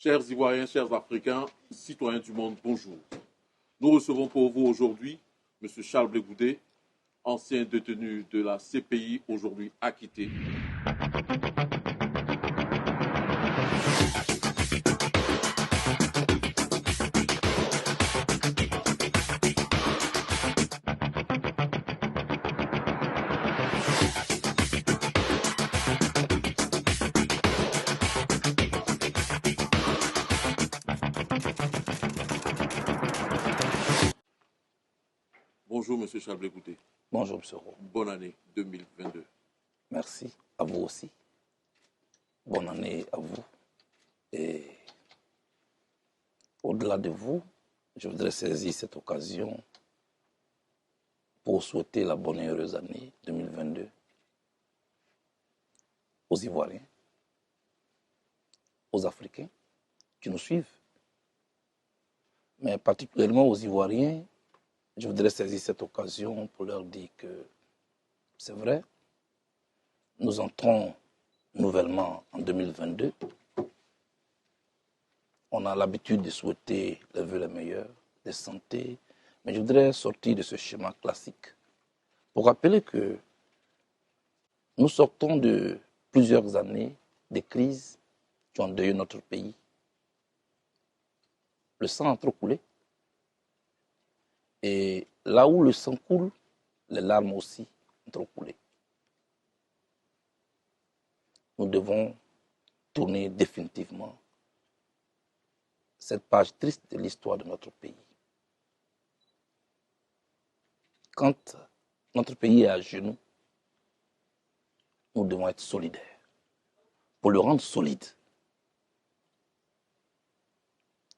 Chers Ivoiriens, chers Africains, citoyens du monde, bonjour. Nous recevons pour vous aujourd'hui M. Charles Blé Goudé, ancien détenu de la CPI, aujourd'hui acquitté. Bonjour, M. Charles Blé Goudé. Bonjour, M. Roux. Bonne année 2022. Merci. À vous aussi. Bonne année à vous. Et au-delà de vous, je voudrais saisir cette occasion pour souhaiter la bonne et heureuse année 2022 aux Ivoiriens, aux Africains qui nous suivent, mais particulièrement aux Ivoiriens. Je voudrais saisir cette occasion pour leur dire que c'est vrai, nous entrons nouvellement en 2022. On a l'habitude de souhaiter les vœux les meilleurs, de santé, mais je voudrais sortir de ce schéma classique pour rappeler que nous sortons de plusieurs années de crises qui ont endeuillé notre pays. Le sang a trop coulé. Et là où le sang coule, les larmes aussi ont trop coulé. Nous devons tourner définitivement cette page triste de l'histoire de notre pays. Quand notre pays est à genoux, nous devons être solidaires. Pour le rendre solide,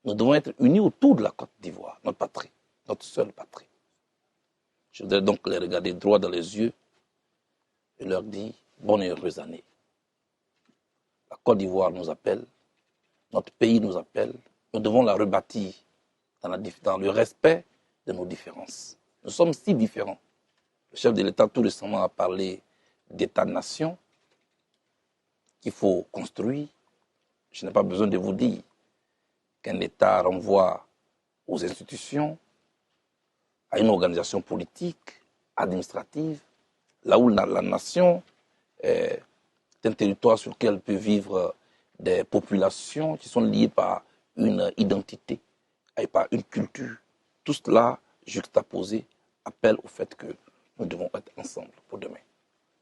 nous devons être unis autour de la Côte d'Ivoire, notre patrie, notre seule patrie. Je voudrais donc les regarder droit dans les yeux et leur dire bonne et heureuse année. La Côte d'Ivoire nous appelle, notre pays nous appelle, nous devons la rebâtir dans le respect de nos différences. Nous sommes si différents. Le chef de l'État tout récemment a parlé d'État-nation qu'il faut construire. Je n'ai pas besoin de vous dire qu'un État renvoie aux institutions, à une organisation politique, administrative, là où la nation est un territoire sur lequel peuvent vivre des populations qui sont liées par une identité et par une culture. Tout cela, juxtaposé, appelle au fait que nous devons être ensemble pour demain.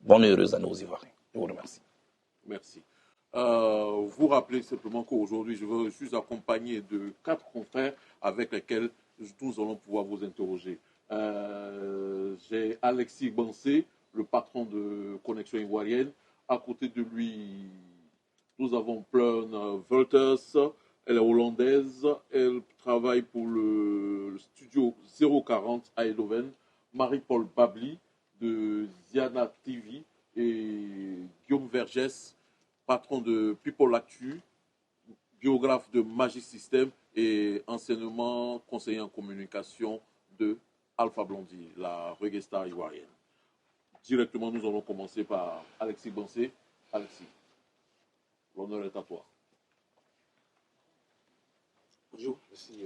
Bonne et heureuse année aux Ivoiriens. Je vous remercie. Merci. Vous rappelez simplement qu'aujourd'hui, je suis accompagné de 4 confrères avec lesquels nous allons pouvoir vous interroger. J'ai Alexis Bansé, le patron de Connexion Ivoirienne. À côté de lui, nous avons Pleun Wolters. Elle est hollandaise. Elle travaille pour le studio 040 à Eindhoven. Marie-Paul Babli de Ziana TV et Guillaume Vergès, patron de People Actu, biographe de Magic System et anciennement conseiller en communication de Alpha Blondie, la reggae star ivoirienne. Directement, nous allons commencer par Alexis Bansé. Alexis, l'honneur est à toi. Bonjour, merci,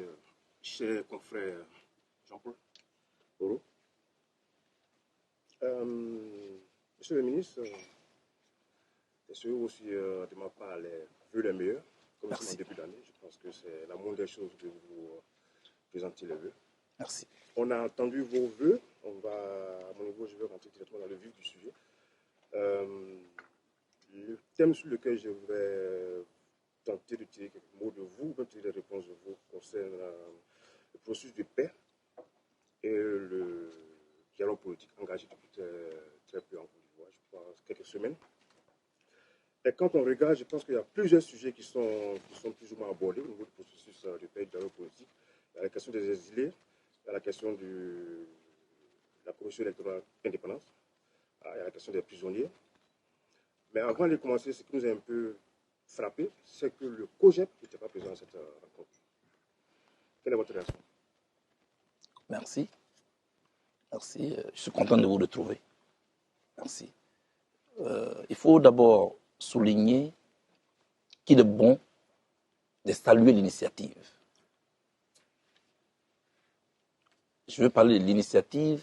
cher confrère Jean-Paul Oro. Monsieur le ministre, je suis aussi de ma part les vœux les meilleurs, comme c'est en début d'année. Je pense que c'est la moindre des choses de vous présenter les vœux. Merci. On a entendu vos vœux. À mon niveau, je vais rentrer directement dans le vif du sujet. Le thème sur lequel je vais tenter de tirer quelques mots de vous, même tirer des réponses de vous, concerne le processus de paix et le dialogue politique engagé depuis très peu en Côte d'Ivoire, je pense quelques semaines. Et quand on regarde, je pense qu'il y a plusieurs sujets qui sont plus ou moins abordés au niveau du processus de paix et de dialogue politique. Il y a la question des exilés, il y a la question de la commission électorale indépendante, il y a la question des prisonniers. Mais avant de commencer, ce qui nous a un peu frappé, c'est que le COGEP n'était pas présent à cette rencontre. Quelle est votre réaction? Merci. Merci. Je suis content de vous retrouver. Merci. Il faut d'abord souligner qu'il est bon de saluer l'initiative. Je veux parler de l'initiative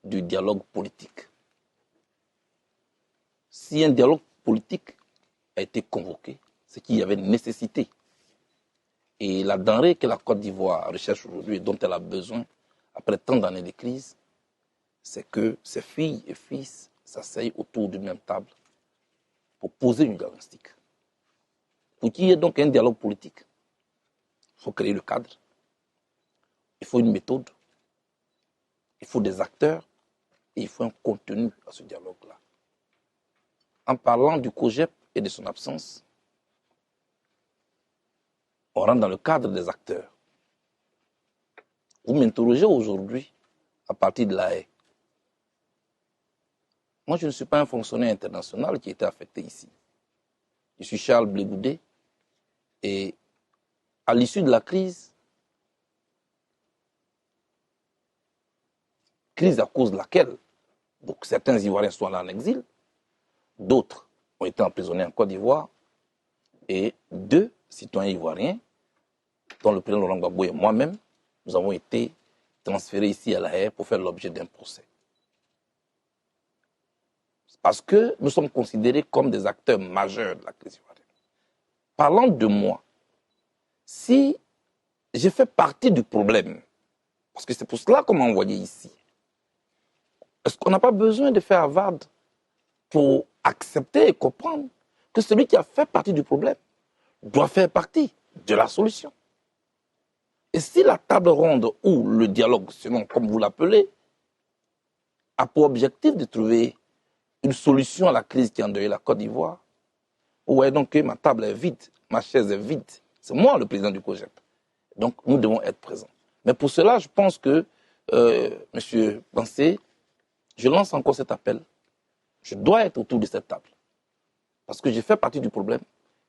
du dialogue politique. Si un dialogue politique a été convoqué, c'est qu'il y avait une nécessité. Et la denrée que la Côte d'Ivoire recherche aujourd'hui et dont elle a besoin après tant d'années de crise, c'est que ses filles et fils s'asseyent autour d'une même table pour poser une diagnostic. Pour qu'il y ait donc un dialogue politique, il faut créer le cadre, il faut une méthode, il faut des acteurs et il faut un contenu à ce dialogue-là. En parlant du COJEP et de son absence, on rentre dans le cadre des acteurs. Vous m'interrogez aujourd'hui à partir de la haie. Moi, je ne suis pas un fonctionnaire international qui a été affecté ici. Je suis Charles Blé-Goudé et à l'issue de la crise à cause de laquelle donc, certains Ivoiriens sont allés en exil, d'autres ont été emprisonnés en Côte d'Ivoire et 2 citoyens ivoiriens, dont le président Laurent Gbagbo et moi-même, nous avons été transférés ici à La Haye pour faire l'objet d'un procès. Parce que nous sommes considérés comme des acteurs majeurs de la crise ivoirienne. Parlant de moi, si j'ai fait partie du problème, parce que c'est pour cela qu'on m'a envoyé ici, est-ce qu'on n'a pas besoin de faire Harvard pour accepter et comprendre que celui qui a fait partie du problème doit faire partie de la solution? Et si la table ronde ou le dialogue, selon comme vous l'appelez, a pour objectif de trouver une solution à la crise qui a endeuillé la Côte d'Ivoire, vous voyez donc que ma table est vide, ma chaise est vide. C'est moi le président du COJEP. Donc nous devons être présents. Mais pour cela, je pense que, Monsieur Bansé, je lance encore cet appel. Je dois être autour de cette table. Parce que j'ai fait partie du problème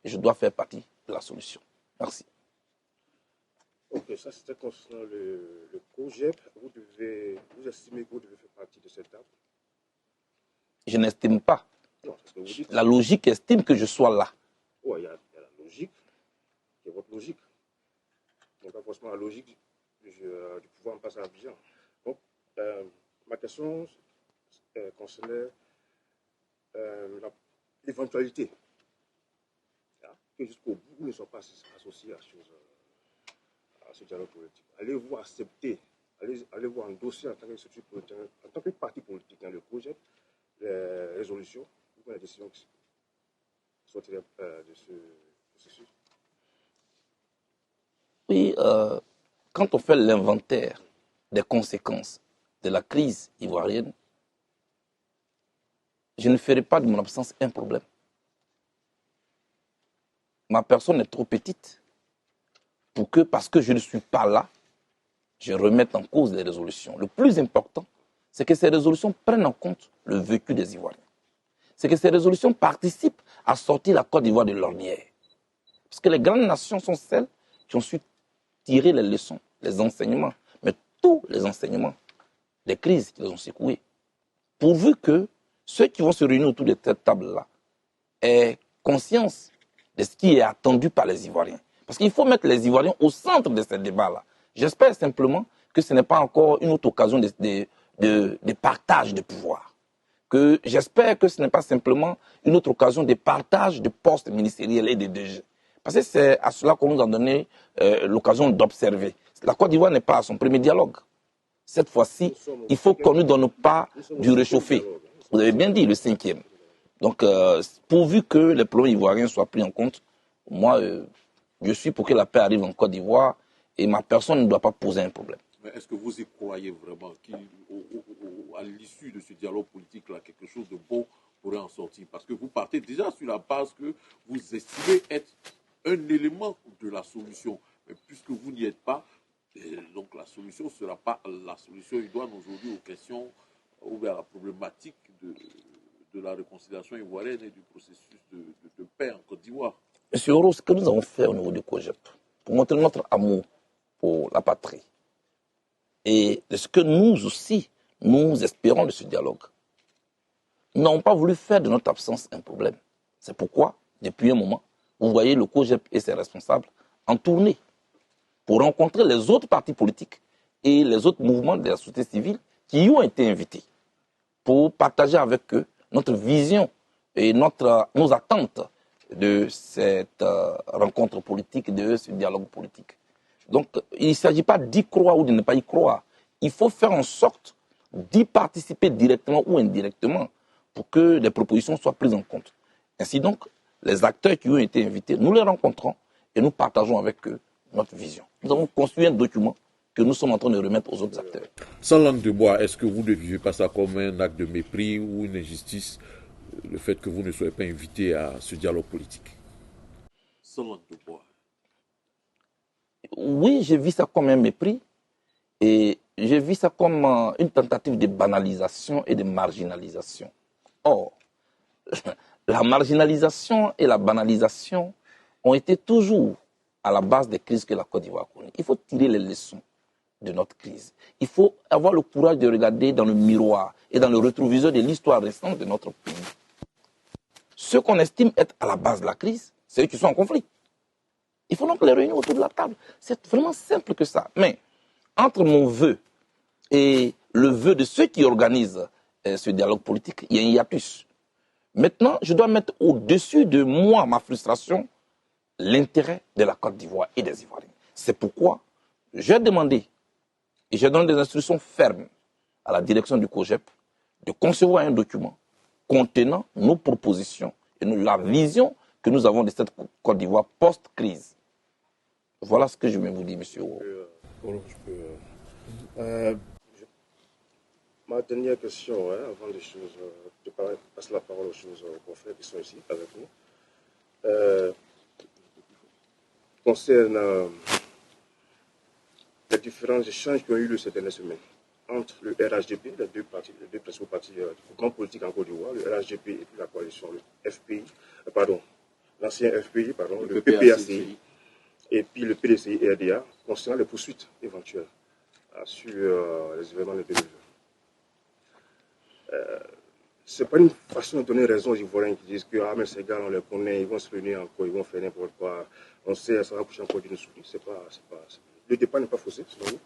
et je dois faire partie de la solution. Merci. Ok, ça c'était concernant le COJEP. Vous estimez que vous devez faire partie de cette table? Je n'estime pas. Non, c'est ce que vous dites. La logique estime que je sois là. Oui, il y a la logique, qui est votre logique. Mais pas forcément la logique du pouvoir en passe à Abidjan. Donc, ma question concernait l'éventualité que jusqu'au bout, vous ne soyez pas associés à ce dialogue politique. Allez-vous accepter, allez-vous endosser en tant que structure politique, en tant que parti politique dans le projet, les résolutions ou les décisions qui sortiraient de ce processus? Oui, quand on fait l'inventaire des conséquences de la crise ivoirienne, je ne ferai pas de mon absence un problème. Ma personne est trop petite pour que, parce que je ne suis pas là, je remette en cause les résolutions. Le plus important, c'est que ces résolutions prennent en compte le vécu des Ivoiriens. C'est que ces résolutions participent à sortir la Côte d'Ivoire de l'ornière. Parce que les grandes nations sont celles qui ont su tirer les leçons, les enseignements, mais tous les enseignements des crises qui les ont secouées. Pourvu que ceux qui vont se réunir autour de cette table-là aient conscience de ce qui est attendu par les Ivoiriens. Parce qu'il faut mettre les Ivoiriens au centre de ce débat-là. J'espère simplement que ce n'est pas encore une autre occasion de partage de pouvoir. J'espère que ce n'est pas simplement une autre occasion de partage de postes ministériels et de DG. Parce que c'est à cela qu'on nous a donné l'occasion d'observer. La Côte d'Ivoire n'est pas à son premier dialogue. Cette fois-ci, il faut qu'on ne nous donne pas du réchauffé. Vous avez bien dit, le 5e. Donc, pourvu que les problèmes ivoiriens soient pris en compte, moi, je suis pour que la paix arrive en Côte d'Ivoire et ma personne ne doit pas poser un problème. Mais est-ce que vous y croyez vraiment qu'à l'issue de ce dialogue politique-là, quelque chose de bon pourrait en sortir? Parce que vous partez déjà sur la base que vous estimez être un élément de la solution. Mais puisque vous n'y êtes pas, donc la solution ne sera pas la solution idoine aujourd'hui aux questions ou à la problématique de la réconciliation ivoirienne et du processus de paix en Côte d'Ivoire. Monsieur Oro, ce que nous avons fait au niveau du COJEP, pour montrer notre amour pour la patrie, et de ce que nous aussi, nous espérons de ce dialogue, nous n'avons pas voulu faire de notre absence un problème. C'est pourquoi, depuis un moment, vous voyez le COJEP et ses responsables en tournée pour rencontrer les autres partis politiques et les autres mouvements de la société civile qui y ont été invités pour partager avec eux notre vision et nos attentes de cette rencontre politique, de ce dialogue politique. Donc, il ne s'agit pas d'y croire ou de ne pas y croire. Il faut faire en sorte d'y participer directement ou indirectement pour que les propositions soient prises en compte. Ainsi donc, les acteurs qui ont été invités, nous les rencontrons et nous partageons avec eux notre vision. Nous avons construit un document que nous sommes en train de remettre aux autres acteurs. Sans langue de bois, est-ce que vous ne vivez pas ça comme un acte de mépris ou une injustice, le fait que vous ne soyez pas invité à ce dialogue politique? Sans langue de bois. Oui, je vis ça comme un mépris et je vis ça comme une tentative de banalisation et de marginalisation. Or, la marginalisation et la banalisation ont été toujours à la base des crises que la Côte d'Ivoire connaît. Il faut tirer les leçons de notre crise. Il faut avoir le courage de regarder dans le miroir et dans le rétroviseur de l'histoire récente de notre pays. Ceux qu'on estime être à la base de la crise, c'est eux qui sont en conflit. Il faut donc les réunir autour de la table. C'est vraiment simple que ça. Mais entre mon vœu et le vœu de ceux qui organisent ce dialogue politique, il y a un hiatus. Maintenant, je dois mettre au-dessus de moi, ma frustration, l'intérêt de la Côte d'Ivoire et des Ivoiriens. C'est pourquoi j'ai demandé et j'ai donné des instructions fermes à la direction du COGEP de concevoir un document contenant nos propositions et la vision que nous avons de cette Côte d'Ivoire post-crise. Voilà ce que je vais vous dire, monsieur. Ma dernière question, avant de passer la parole aux choses aux confrères qui sont ici avec nous, concerne les différents échanges qui ont eu lieu ces dernières semaines entre le RHDP, les deux principaux partis du mouvement politique en Côte d'Ivoire, le RHDP et puis la coalition, le FPI, l'ancien FPI, le PPACI, et puis le PDCI et RDA, concernant les poursuites éventuelles sur les événements de 2020. Ce n'est pas une façon de donner raison aux Ivoiriens qui disent que mais ces gars, on les connaît, ils vont se réunir encore, ils vont faire n'importe quoi, on sait, ça va coucher encore d'une souris. Le départ n'est pas faussé, selon vous?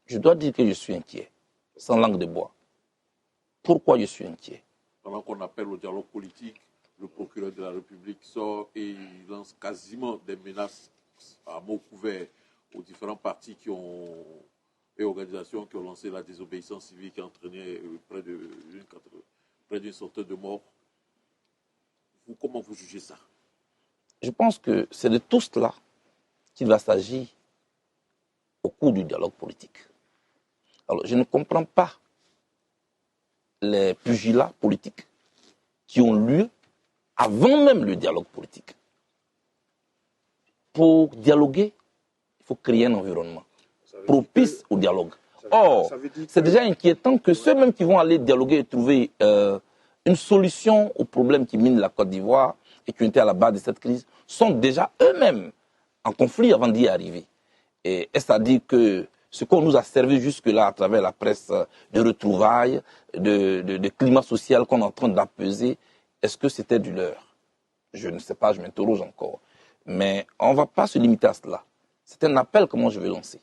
Je dois dire que je suis inquiet, sans langue de bois. Pourquoi je suis inquiet? Pendant qu'on appelle au dialogue politique, le procureur de la République sort et il lance quasiment des menaces à mots couverts aux différents partis et organisations qui ont lancé la désobéissance civile qui a entraîné près d'une centaine de morts. Comment vous jugez ça? Je pense que c'est de tout cela qu'il va s'agir au cours du dialogue politique. Alors, je ne comprends pas les pugilats politiques qui ont lieu avant même le dialogue politique. Pour dialoguer, il faut créer un environnement propice au dialogue. Or, c'est déjà inquiétant que ceux-mêmes qui vont aller dialoguer et trouver une solution aux problèmes qui minent la Côte d'Ivoire et qui ont été à la base de cette crise sont déjà eux-mêmes en conflit avant d'y arriver. Et est-ce à dire que ce qu'on nous a servi jusque-là à travers la presse de retrouvailles, de climat social qu'on est en train d'apaiser, est-ce que c'était du leurre? Je ne sais pas, je m'interroge encore. Mais on ne va pas se limiter à cela. C'est un appel que moi je vais lancer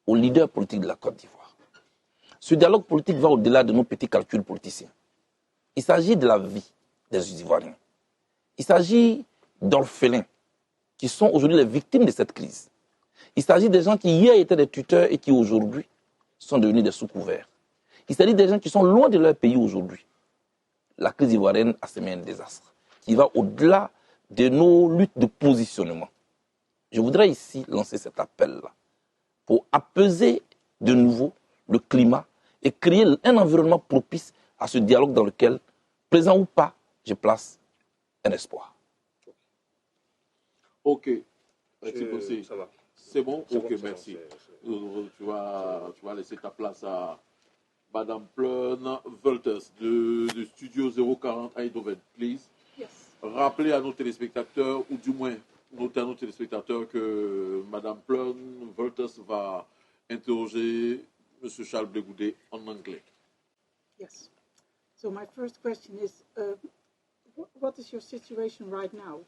aux leaders politiques de la Côte d'Ivoire. Ce dialogue politique va au-delà de nos petits calculs politiciens. Il s'agit de la vie des Ivoiriens. Il s'agit d'orphelins qui sont aujourd'hui les victimes de cette crise. Il s'agit des gens qui hier étaient des tuteurs et qui aujourd'hui sont devenus des sous-couverts. Il s'agit des gens qui sont loin de leur pays aujourd'hui. La crise ivoirienne a semé un désastre qui va au-delà de nos luttes de positionnement. Je voudrais ici lancer cet appel-là pour apaiser de nouveau le climat et créer un environnement propice à ce dialogue dans lequel, présent ou pas, je place un espoir. Ok. Ça va. C'est bon? Ok, bon, merci. Tu vas laisser ta place à Madame Pleun Wolters de Studio 040 Eindhoven, please. Yes. Rappelez à nos téléspectateurs, ou du moins notez à nos téléspectateurs que Madame Pleun Wolters va interroger M. Charles Blegoudé en anglais. Yes. So my first question is, what is your situation right now?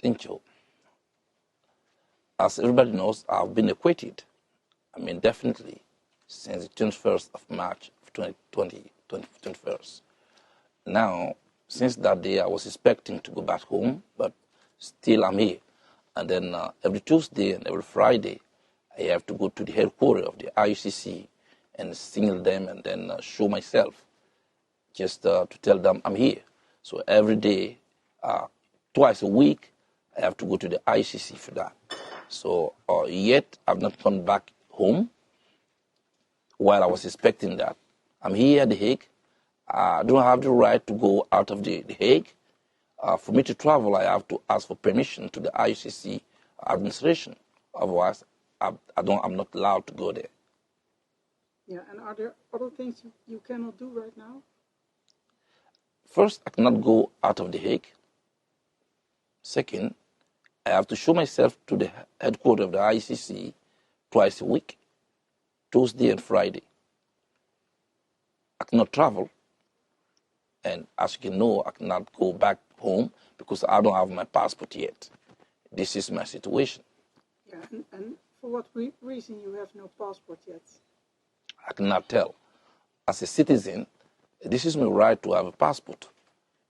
Thank you. As everybody knows, I've been acquitted. I mean, definitely, since the 21st of March of 2020, 21st. Now, since that day, I was expecting to go back home, but still I'm here. And then every Tuesday and every Friday, I have to go to the headquarters of the IUCC and signal them and then show myself, just to tell them I'm here. So every day, twice a week, I have to go to the ICC for that. So yet I've not gone back home while I was expecting that. I'm here at The Hague. I don't have the right to go out of The Hague. For me to travel, I have to ask for permission to the ICC administration. Otherwise, I'm not allowed to go there. Yeah, and are there other things you cannot do right now? First, I cannot go out of The Hague. Second, I have to show myself to the headquarters of the ICC twice a week, Tuesday and Friday. I cannot travel, and as you can know, I cannot go back home because I don't have my passport yet. This is my situation. Yeah, and for what reason you have no passport yet? I cannot tell. As a citizen, this is my right to have a passport,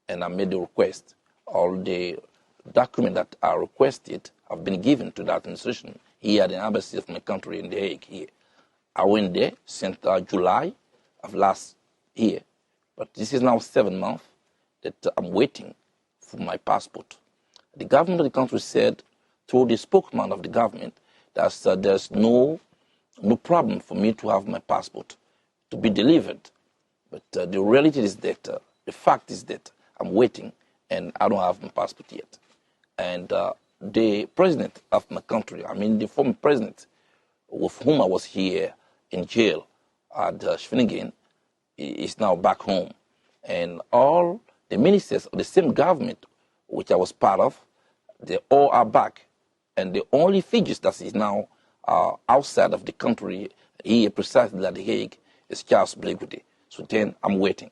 and I made the request. All the documents that are requested have been given to that administration here at the embassy of my country in The Hague here. I went there since July of last year, but this is now 7 months that I'm waiting for my passport. The government of the country said, through the spokesman of the government, that there's no problem for me to have my passport to be delivered. But the reality is that, the fact is that I'm waiting and I don't have my passport yet. And the president of my country, I mean the former president with whom I was here in jail at Schwenningen, is now back home. And all the ministers of the same government which I was part of, they all are back. And the only figures that is now outside of the country, here precisely at The Hague, is Charles Blegude. So then I'm waiting.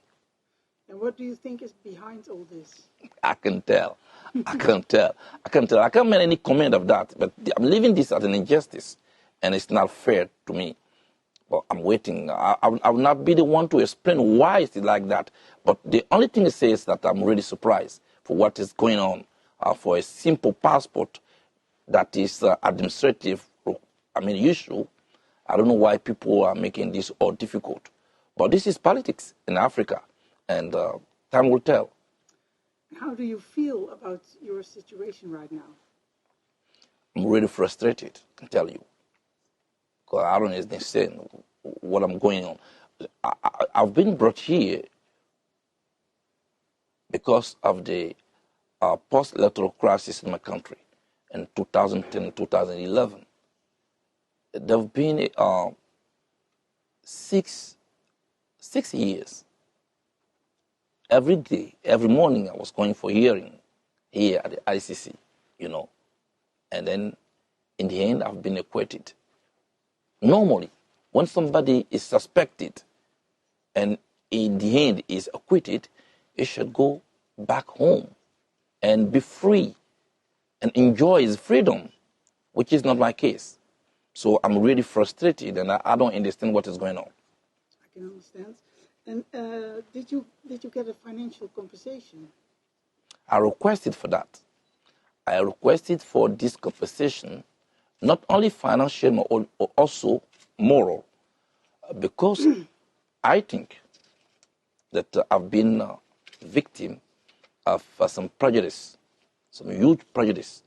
And what do you think is behind all this? I can tell. I can't tell. I can't make any comment of that. But I'm leaving this as an injustice, and it's not fair to me. But I'm waiting. I will not be the one to explain why it's like that. But the only thing it says is that I'm really surprised for what is going on. For a simple passport that is administrative, issue. I don't know why people are making this all difficult. But this is politics in Africa, and time will tell. How do you feel about your situation right now? I'm really frustrated, I can tell you. Because I don't understand what I'm going on. I've been brought here because of the post-electoral crisis in my country in 2010 and 2011. There have been 6 years. Every day, every morning, I was going for hearing here at the ICC, And then, in the end, I've been acquitted. Normally, when somebody is suspected and in the end is acquitted, he should go back home and be free and enjoy his freedom, which is not my case. So I'm really frustrated, and I don't understand what is going on. I can understand. And did you get a financial compensation? I requested for that. I requested for this compensation, not only financial, but also moral, because I think that I've been a victim of some prejudice, some huge prejudice.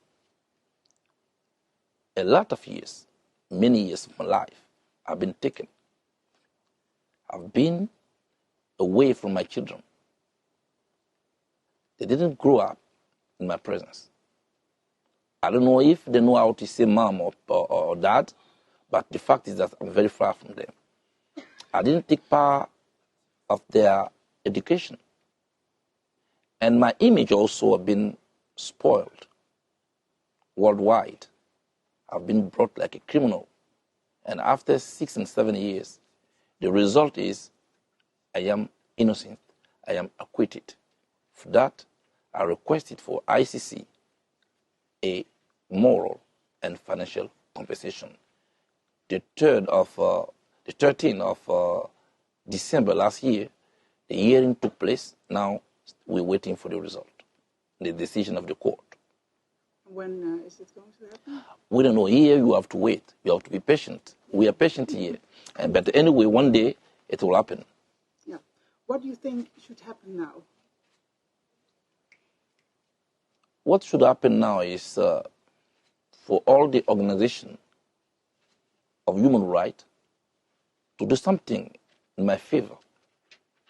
A lot of years, many years of my life, I've been taken. I've been away from my children. They didn't grow up in my presence. I don't know if they know how to say mom or dad, but the fact is that I'm very far from them. I didn't take part of their education. And my image also has been spoiled worldwide. I've been brought like a criminal. And after 6 and 7 years, the result is I am innocent. I am acquitted. For that, I requested for ICC a moral and financial compensation. The 13th of December last year, the hearing took place. Now we're waiting for the result, the decision of the court. When is it going to happen? We don't know. Here you have to wait. You have to be patient. We are patient here. But anyway, one day it will happen. Yeah. What do you think should happen now? What should happen now is for all the organizations of human rights to do something in my favor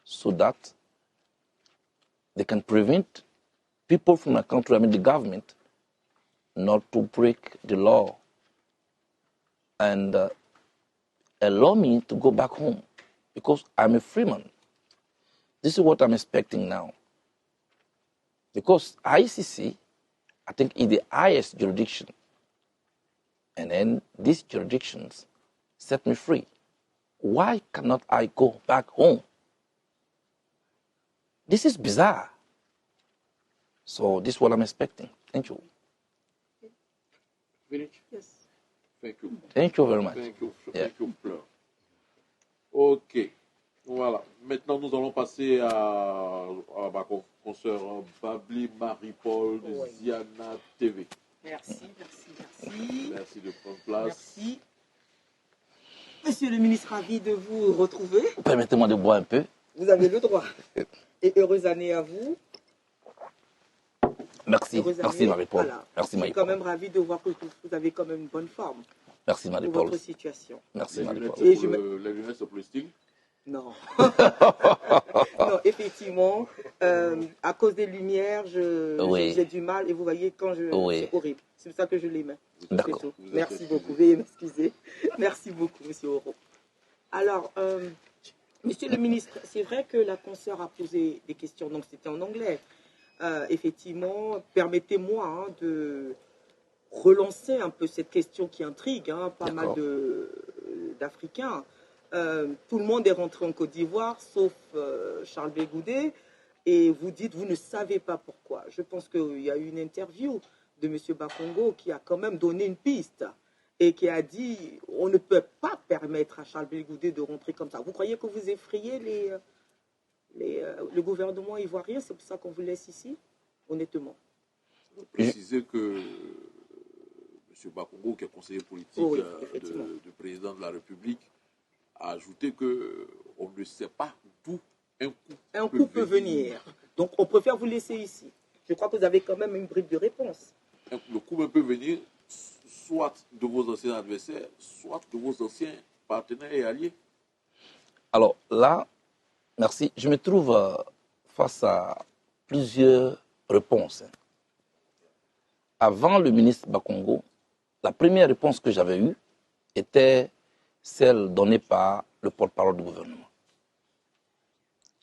so that they can prevent people from my country, I mean the government, not to break the law and allow me to go back home because I'm a free man. This is what I'm expecting now. Because ICC, I think, is the highest jurisdiction. And then these jurisdictions set me free. Why cannot I go back home? This is bizarre. So this is what I'm expecting. Thank you. Finish? Yes. Thank you. Thank you very much. Thank you. Yeah. Thank you, Fleur. Ok. Voilà. Maintenant, nous allons passer à ma consoeur Babli Marie-Paul de Ziana TV. Merci. Merci de prendre place. Merci. Monsieur le ministre, ravi de vous retrouver. Permettez-moi de boire un peu. Vous avez le droit. Et heureuse année à vous. Merci. Heureuse Merci année. Marie-Paul. Voilà. Merci Je suis quand Marie-Paul. même ravi de voir que vous avez quand même une bonne forme Merci pour Marie-Paul. votre situation. Merci Les Marie-Paul. lunettes, Et les lunettes, c'est pour le style. Non. Non, effectivement, à cause des lumières, Oui. j'ai du mal. Et vous voyez, quand Oui. c'est horrible. C'est pour ça que je les mets. D'accord. C'est tout. Vous êtes Merci excusé. beaucoup. Veuillez m'excuser. Merci beaucoup, monsieur Oro. Alors, monsieur le ministre, c'est vrai que la consoeur a posé des questions, donc c'était en anglais. Effectivement, permettez-moi de relancer un peu cette question qui intrigue pas mal d'Africains. Tout le monde est rentré en Côte d'Ivoire, sauf Charles Bégoudet, et vous dites vous ne savez pas pourquoi. Je pense qu'il y a eu une interview de M. Bakongo qui a quand même donné une piste et qui a dit on ne peut pas permettre à Charles Bégoudet de rentrer comme ça. Vous croyez que vous effrayez le gouvernement ivoirien? C'est pour ça qu'on vous laisse ici, honnêtement. Je veux préciser que M. Bakongo, qui est conseiller politique Oui, du président de la République, a ajouté qu'on ne sait pas d'où un coup peut venir. Donc on préfère vous laisser ici. Je crois que vous avez quand même une bribe de réponse. Le coup peut venir soit de vos anciens adversaires, soit de vos anciens partenaires et alliés. Alors là, merci. Je me trouve face à plusieurs réponses. Avant le ministre Bakongo, la première réponse que j'avais eue était celle donnée par le porte-parole du gouvernement,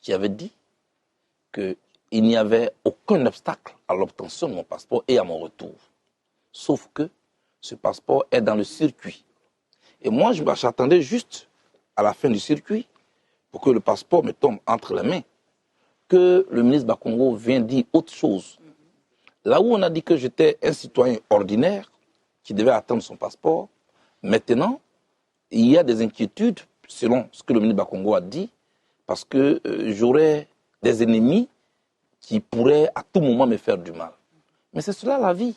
qui avait dit qu'il n'y avait aucun obstacle à l'obtention de mon passeport et à mon retour, sauf que ce passeport est dans le circuit. Et moi, j'attendais juste à la fin du circuit pour que le passeport me tombe entre les mains, que le ministre Bakongo vienne dire autre chose. Là où on a dit que j'étais un citoyen ordinaire qui devait attendre son passeport, maintenant, il y a des inquiétudes, selon ce que le ministre Bakongo a dit, parce que j'aurais des ennemis qui pourraient à tout moment me faire du mal. Mais c'est cela la vie.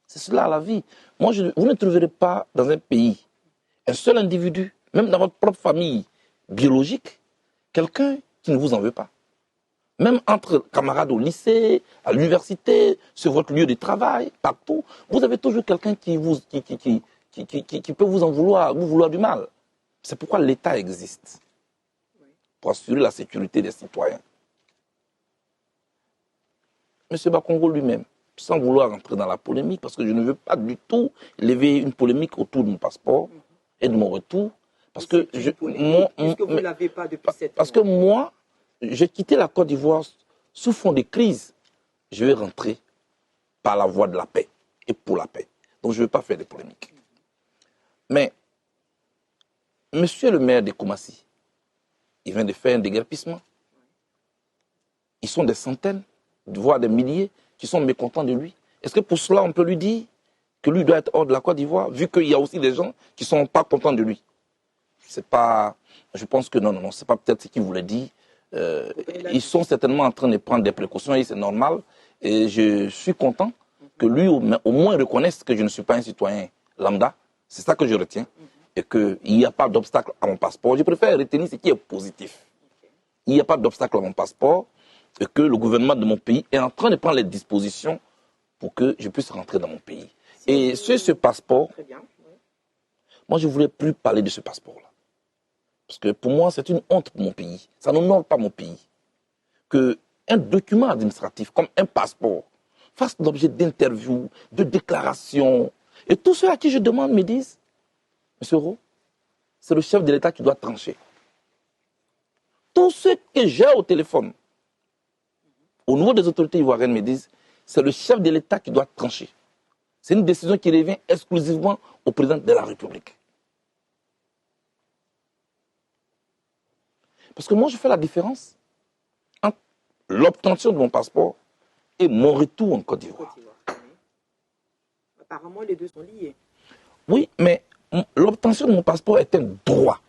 C'est cela la vie. Moi, vous ne trouverez pas dans un pays un seul individu, même dans votre propre famille biologique, quelqu'un qui ne vous en veut pas. Même entre camarades au lycée, à l'université, sur votre lieu de travail, partout, vous avez toujours quelqu'un qui peut vous en vouloir du mal. C'est pourquoi l'État existe, pour assurer la sécurité des citoyens. M. Bakongo lui-même, sans vouloir entrer dans la polémique, parce que je ne veux pas du tout lever une polémique autour de mon passeport et de mon retour, parce que vous ne l'avez pas depuis 7 ans. Parce que moi, j'ai quitté la Côte d'Ivoire sous fond de crise. Je vais rentrer par la voie de la paix et pour la paix. Donc je ne veux pas faire de polémiques. Mais, monsieur le maire de Koumassi, il vient de faire un déguerpissement. Ils sont des centaines, voire des milliers, qui sont mécontents de lui. Est-ce que pour cela, on peut lui dire que lui doit être hors de la Côte d'Ivoire, vu qu'il y a aussi des gens qui ne sont pas contents de lui? C'est pas, je pense que non, c'est pas peut-être ce qu'il voulait dire. Ils sont certainement en train de prendre des précautions et c'est normal. Et je suis content que lui, au moins, reconnaisse que je ne suis pas un citoyen lambda. C'est ça que je retiens. Et qu'il n'y a pas d'obstacle à mon passeport. Je préfère retenir ce qui est positif. Il n'y a pas d'obstacle à mon passeport et que le gouvernement de mon pays est en train de prendre les dispositions pour que je puisse rentrer dans mon pays. Et sur ce passeport, moi, je ne voulais plus parler de ce passeport-là. Parce que pour moi, c'est une honte pour mon pays. Ça n'honore pas mon pays. Qu'un document administratif comme un passeport fasse l'objet d'interviews, de déclarations. Et tous ceux à qui je demande me disent, Monsieur Roux, c'est le chef de l'État qui doit trancher. Tous ceux que j'ai au téléphone, au niveau des autorités ivoiriennes, me disent, c'est le chef de l'État qui doit trancher. C'est une décision qui revient exclusivement au président de la République. Parce que moi, je fais la différence entre l'obtention de mon passeport et mon retour en Côte d'Ivoire. Apparemment, les deux sont liés. Oui, mais l'obtention de mon passeport est un droit.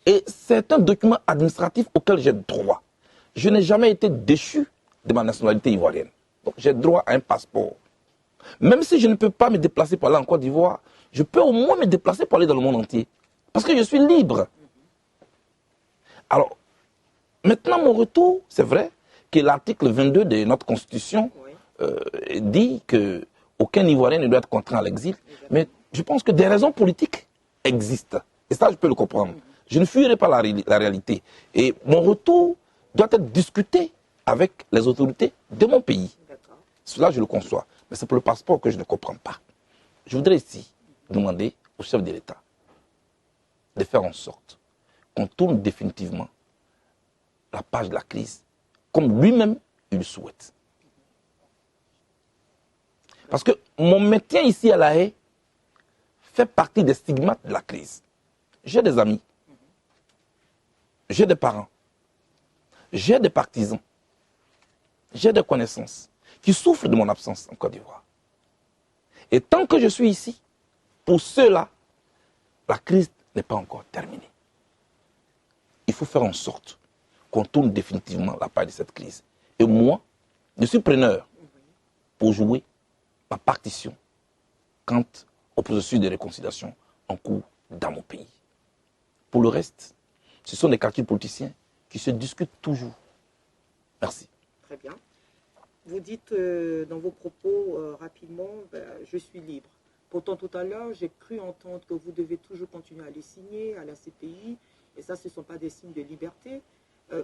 Et c'est un document administratif auquel j'ai droit. Je n'ai jamais été déchu de ma nationalité ivoirienne. Donc j'ai droit à un passeport. Même si je ne peux pas me déplacer pour aller en Côte d'Ivoire, je peux au moins me déplacer pour aller dans le monde entier. Parce que je suis libre. Alors, maintenant mon retour, c'est vrai que l'article 22 de notre Constitution dit qu'aucun Ivoirien ne doit être contraint à l'exil. Mais je pense que des raisons politiques existent. Et ça, je peux le comprendre. Je ne fuirai pas la réalité. Et mon retour doit être discuté avec les autorités de mon pays. Cela, je le conçois. Mais c'est pour le passeport que je ne comprends pas. Je voudrais ici demander au chef de l'État de faire en sorte qu'on tourne définitivement la page de la crise comme lui-même il le souhaite. Parce que mon maintien ici à La Haye fait partie des stigmates de la crise. J'ai des amis, j'ai des parents, j'ai des partisans, j'ai des connaissances qui souffrent de mon absence en Côte d'Ivoire. Et tant que je suis ici, pour ceux-là, la crise n'est pas encore terminée. Il faut faire en sorte qu'on tourne définitivement la page de cette crise. Et moi, je suis preneur pour jouer ma partition quant au processus de réconciliation en cours dans mon pays. Pour le reste, ce sont des calculs politiciens qui se discutent toujours. Merci. Très bien. Vous dites dans vos propos rapidement, je suis libre. Pourtant, tout à l'heure, j'ai cru entendre que vous devez toujours continuer à les signer à la CPI. Et ça, ce ne sont pas des signes de liberté.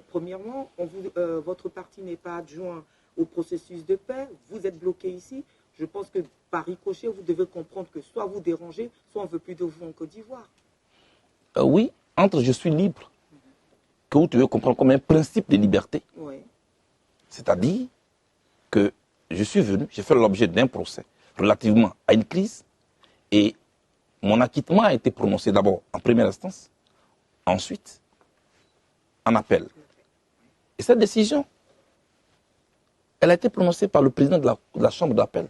Premièrement, votre parti n'est pas adjoint au processus de paix. Vous êtes bloqué ici. Je pense que par ricochet, vous devez comprendre que soit vous dérangez, soit on ne veut plus de vous en Côte d'Ivoire. Oui, entre je suis libre, que vous devez comprendre comme un principe de liberté. Oui. C'est-à-dire que je suis venu, j'ai fait l'objet d'un procès relativement à une crise et mon acquittement a été prononcé d'abord en première instance, ensuite en appel. Et cette décision, elle a été prononcée par le président de la Chambre d'appel,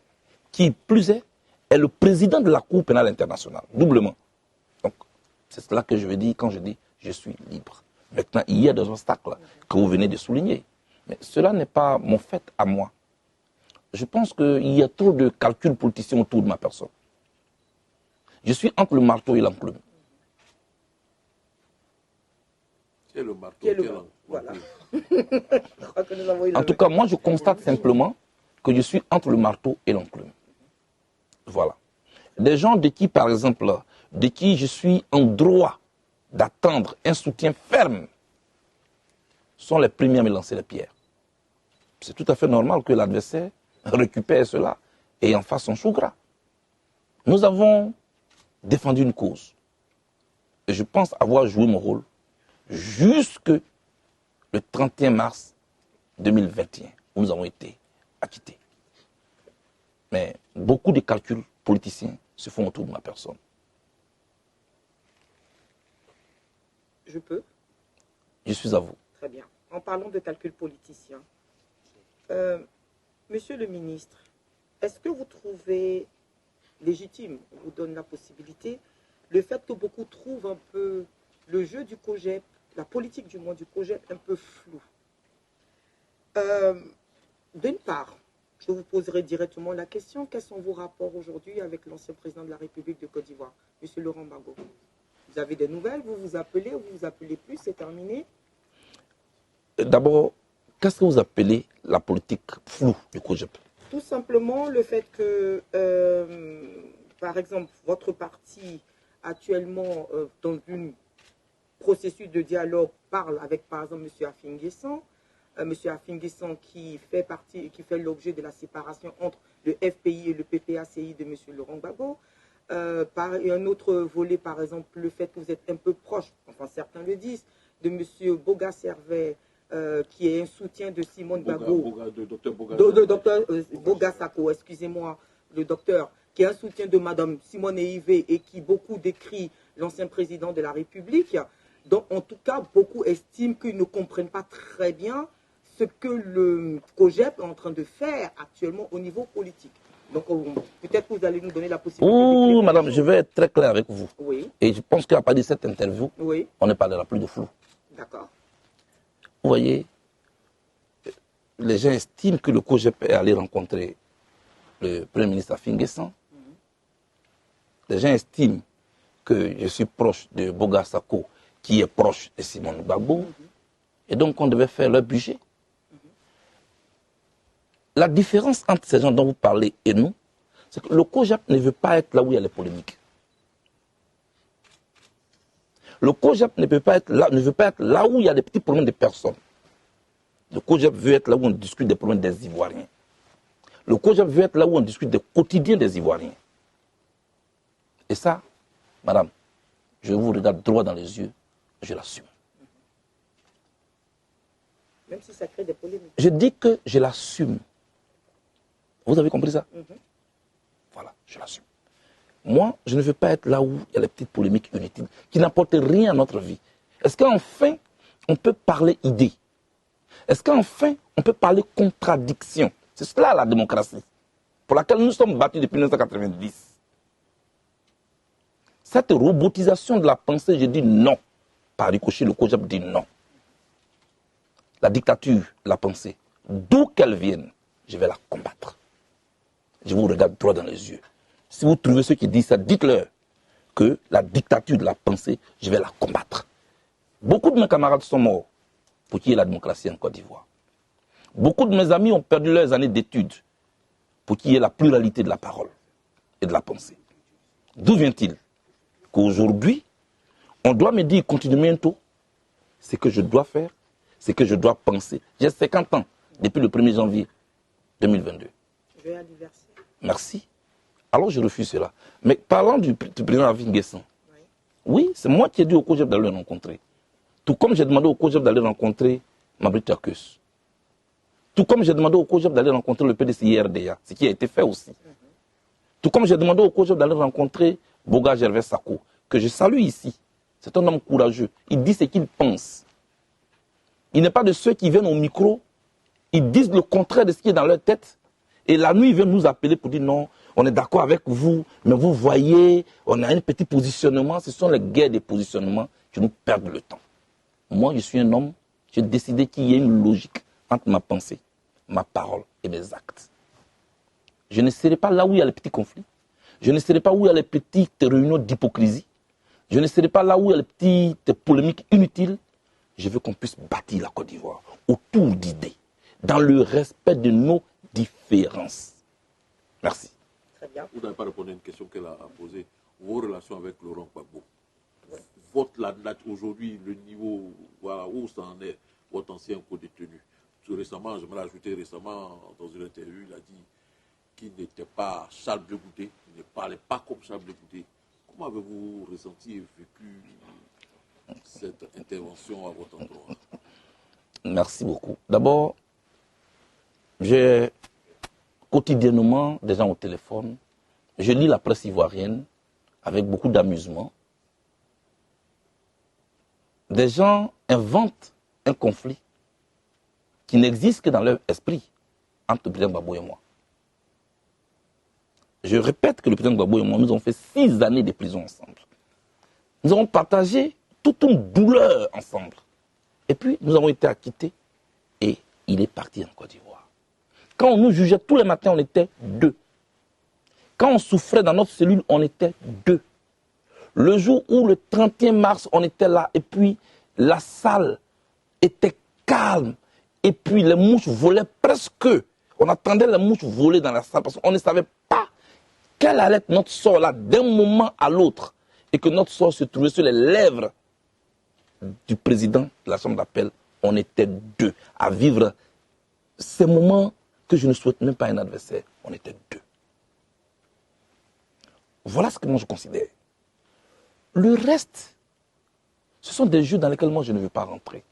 qui plus est le président de la Cour pénale internationale, doublement. Donc, c'est cela que je veux dire quand je dis je suis libre. Maintenant, il y a des obstacles que vous venez de souligner. Mais cela n'est pas mon fait à moi. Je pense qu'il y a trop de calculs politiciens autour de ma personne. Je suis entre le marteau et l'enclume. Qui est le marteau? Qui est le marteau? Voilà. En tout cas, moi, je constate simplement que je suis entre le marteau et l'enclume. Voilà. Des gens de qui, par exemple, de qui je suis en droit d'attendre un soutien ferme, sont les premiers à me lancer les pierres. C'est tout à fait normal que l'adversaire récupère cela et en fasse son chou gras. Nous avons défendu une cause. Et je pense avoir joué mon rôle jusque le 31 mars 2021, où nous avons été acquittés. Mais beaucoup de calculs politiciens se font autour de ma personne. Je peux? Je suis à vous. Très bien. En parlant de calculs politiciens, Monsieur le ministre, est-ce que vous trouvez légitime, on vous donne la possibilité, le fait que beaucoup trouvent un peu le jeu du COJEP, la politique du moins du COJEP, un peu flou? D'une part, je vous poserai directement la question, quels sont vos rapports aujourd'hui avec l'ancien président de la République de Côte d'Ivoire, M. Laurent Gbagbo? Vous avez des nouvelles, vous vous appelez plus, c'est terminé? D'abord, qu'est-ce que vous appelez la politique floue du COJEP? Tout simplement le fait que, par exemple, votre parti actuellement dans un processus de dialogue parle avec, par exemple, M. Afin-Guessan, M. Afin-Guessan qui fait l'objet de la séparation entre le FPI et le PPACI de M. Laurent Gbagbo. Par un autre volet, par exemple, le fait que vous êtes un peu proche, enfin certains le disent, de M. Boga Servet, qui est un soutien de Simone Gbagbo, de docteur Boga Sako, excusez-moi, le docteur, qui est un soutien de Mme Simone Ivé et qui beaucoup décrit l'ancien président de la République. Donc, en tout cas, beaucoup estiment qu'ils ne comprennent pas très bien ce que le COJEP est en train de faire actuellement au niveau politique. Donc, peut-être que vous allez nous donner la possibilité. Ouh, madame, je vais être très clair avec vous. Oui. Et je pense qu'à partir de cette interview, Oui. on ne parlera plus de flou. D'accord. Vous voyez, les gens estiment que le COJEP est allé rencontrer le Premier ministre Afin-Guessan. Les gens estiment que je suis proche de Boga Sako, qui est proche de Simone Gbagbo. Et donc, on devait faire leur budget. La différence entre ces gens dont vous parlez et nous, c'est que le COJEP ne veut pas être là où il y a les polémiques. Le COJEP ne veut pas être là où il y a des petits problèmes de personnes. Le COJEP veut être là où on discute des problèmes des Ivoiriens. Le COJEP veut être là où on discute des quotidiens des Ivoiriens. Et ça, madame, je vous regarde droit dans les yeux, je l'assume. Même si ça crée des polémiques. Je dis que je l'assume. Vous avez compris ça? Voilà, je l'assume. Moi, je ne veux pas être là où il y a les petites polémiques inutiles qui n'apportent rien à notre vie. Est-ce qu'enfin, on peut parler idée? Est-ce qu'enfin, on peut parler contradiction? C'est cela la démocratie, pour laquelle nous sommes battus depuis 1990. Cette robotisation de la pensée, je dis non. Par ricochet, le COJEP dit non. La dictature, la pensée, d'où qu'elle vienne, je vais la combattre. Je vous regarde droit dans les yeux. Si vous trouvez ceux qui disent ça, dites-leur que la dictature de la pensée, je vais la combattre. Beaucoup de mes camarades sont morts pour qu'il y ait la démocratie en Côte d'Ivoire. Beaucoup de mes amis ont perdu leurs années d'études pour qu'il y ait la pluralité de la parole et de la pensée. D'où vient-il? Qu'aujourd'hui, on doit me dire continuellement ce que je dois faire, ce que je dois penser. J'ai 50 ans depuis le 1er janvier 2022. Joyeux anniversaire. Merci. Alors je refuse cela. Mais parlant du président Afin-Guessan, oui, c'est moi qui ai dit au COJEP d'aller le rencontrer. Tout comme j'ai demandé au COJEP d'aller rencontrer Mabrit Takus. Tout comme j'ai demandé au COJEP d'aller rencontrer le PDCI-RDA, ce qui a été fait aussi. Tout comme j'ai demandé au COJEP d'aller rencontrer Boga Gervais Sako, que je salue ici. C'est un homme courageux. Il dit ce qu'il pense. Il n'est pas de ceux qui viennent au micro, ils disent le contraire de ce qui est dans leur tête. Et la nuit, ils viennent nous appeler pour dire non, on est d'accord avec vous, mais vous voyez, on a un petit positionnement. Ce sont les guerres des positionnements qui nous perdent le temps. Moi, je suis un homme, j'ai décidé qu'il y ait une logique entre ma pensée, ma parole et mes actes. Je ne serai pas là où il y a les petits conflits. Je ne serai pas où il y a les petites réunions d'hypocrisie. Je ne serai pas là où il y a les petites polémiques inutiles. Je veux qu'on puisse bâtir la Côte d'Ivoire autour d'idées, dans le respect de nos différences. Merci. Très bien. Vous n'avez pas répondu à une question qu'elle a posée. Vos relations avec Laurent Gbagbo. Votre date aujourd'hui, le niveau, voilà, où ça en est, votre ancien co-détenu. Récemment, je me l'ai ajouté récemment dans une interview, il a dit qu'il n'était pas Charles Bleu Goudé, il ne parlait pas comme Charles Bleu Goudé. Comment avez-vous ressenti et vécu cette intervention à votre endroit? Merci beaucoup. D'abord, j'ai quotidiennement des gens au téléphone. Je lis la presse ivoirienne avec beaucoup d'amusement. Des gens inventent un conflit qui n'existe que dans leur esprit. entre le président Gbagbo et moi. Je répète que le président Gbagbo et moi, nous avons fait 6 années de prison ensemble. Nous avons partagé toute une douleur ensemble. Et puis, nous avons été acquittés et il est parti en Côte d'Ivoire. Quand on nous jugeait tous les matins, on était 2. Quand on souffrait dans notre cellule, on était 2. Le jour où le 31 mars, on était là et puis la salle était calme et puis les mouches volaient presque. On attendait les mouches voler dans la salle parce qu'on ne savait pas quel allait être notre sort là d'un moment à l'autre et que notre sort se trouvait sur les lèvres du président de la chambre d'appel. On était 2 à vivre ces moments que je ne souhaite même pas à un adversaire. On était 2. Voilà ce que moi je considère. Le reste, ce sont des jeux dans lesquels moi je ne veux pas rentrer.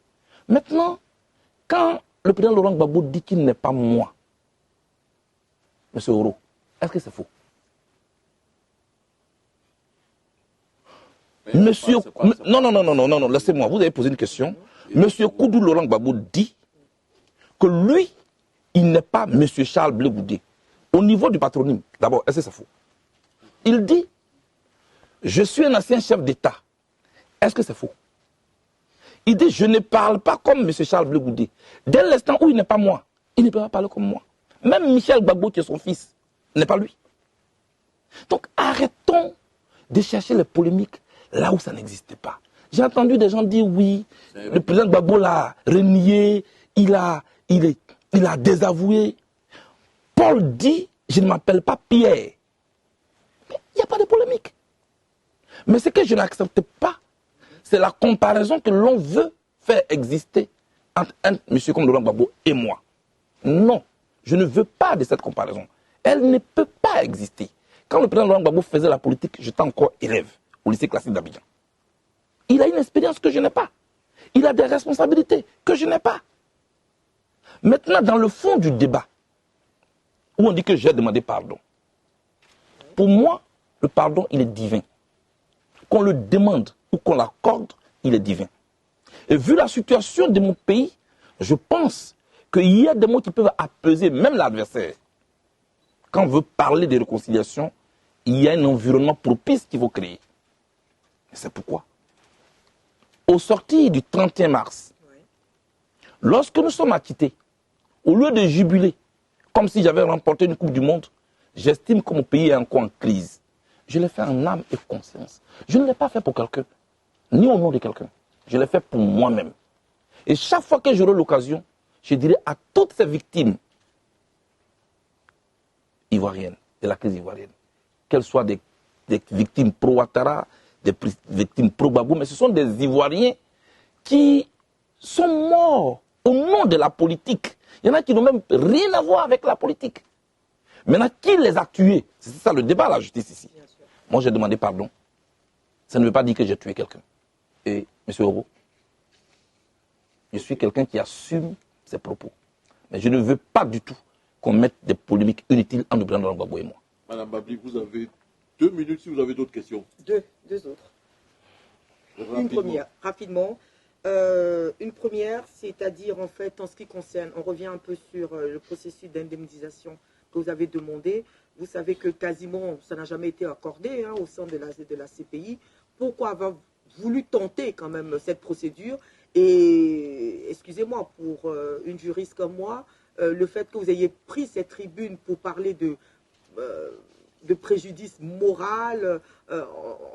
Maintenant, quand le président Laurent Gbagbo dit qu'il n'est pas moi, M. Oro, est-ce que c'est faux? Monsieur, non, laissez-moi, vous avez posé une question. Monsieur Koudou Laurent Gbagbo dit que lui, il n'est pas Monsieur Charles Blé Goudé. Au niveau du patronyme, d'abord, est-ce que c'est faux? Il dit, je suis un ancien chef d'État. Est-ce que c'est faux? Il dit, je ne parle pas comme M. Charles Blé Goudé. Dès l'instant où il n'est pas moi, il ne peut pas parler comme moi. Même Michel Gbagbo, qui est son fils, n'est pas lui. Donc arrêtons de chercher les polémiques là où ça n'existait pas. J'ai entendu des gens dire, oui, le président Gbagbo l'a renié, il a désavoué. Paul dit, je ne m'appelle pas Pierre. Mais il n'y a pas de polémique. Mais ce que je n'accepte pas, c'est la comparaison que l'on veut faire exister entre un monsieur comme Laurent Gbagbo et moi. Non, je ne veux pas de cette comparaison. Elle ne peut pas exister. Quand le président Laurent Gbagbo faisait la politique, j'étais encore élève au lycée classique d'Abidjan. Il a une expérience que je n'ai pas. Il a des responsabilités que je n'ai pas. Maintenant, dans le fond du débat, où on dit que j'ai demandé pardon, pour moi, le pardon, il est divin. Qu'on le demande ou qu'on l'accorde, il est divin. Et vu la situation de mon pays, je pense qu'il y a des mots qui peuvent apaiser même l'adversaire. Quand on veut parler de réconciliation, il y a un environnement propice qu'il faut créer. Et c'est pourquoi, au sortir du 31 mars, lorsque nous sommes acquittés, au lieu de jubiler, comme si j'avais remporté une Coupe du Monde, j'estime que mon pays est encore en crise. Je l'ai fait en âme et conscience. Je ne l'ai pas fait pour quelqu'un, ni au nom de quelqu'un. Je l'ai fait pour moi-même. Et chaque fois que j'aurai l'occasion, je dirai à toutes ces victimes ivoiriennes, de la crise ivoirienne, qu'elles soient des victimes pro-Ouattara, des victimes pro-Gbagbo, mais ce sont des Ivoiriens qui sont morts au nom de la politique. Il y en a qui n'ont même rien à voir avec la politique. Maintenant, qui les a tués? C'est ça le débat à la justice ici. Moi, j'ai demandé pardon. Ça ne veut pas dire que j'ai tué quelqu'un. Et, M. Oro, je suis quelqu'un qui assume ses propos. Mais je ne veux pas du tout qu'on mette des polémiques inutiles entre le président Laurent Gbagbo et moi. Madame Babli, vous avez 2 minutes si vous avez d'autres questions. Deux autres. Une première, rapidement. Une première, c'est-à-dire en fait en ce qui concerne, on revient un peu sur le processus d'indemnisation que vous avez demandé. Vous savez que quasiment ça n'a jamais été accordé au sein de la CPI. Pourquoi avoir voulu tenter quand même cette procédure? Et excusez-moi, pour une juriste comme moi, le fait que vous ayez pris cette tribune pour parler de préjudice moral,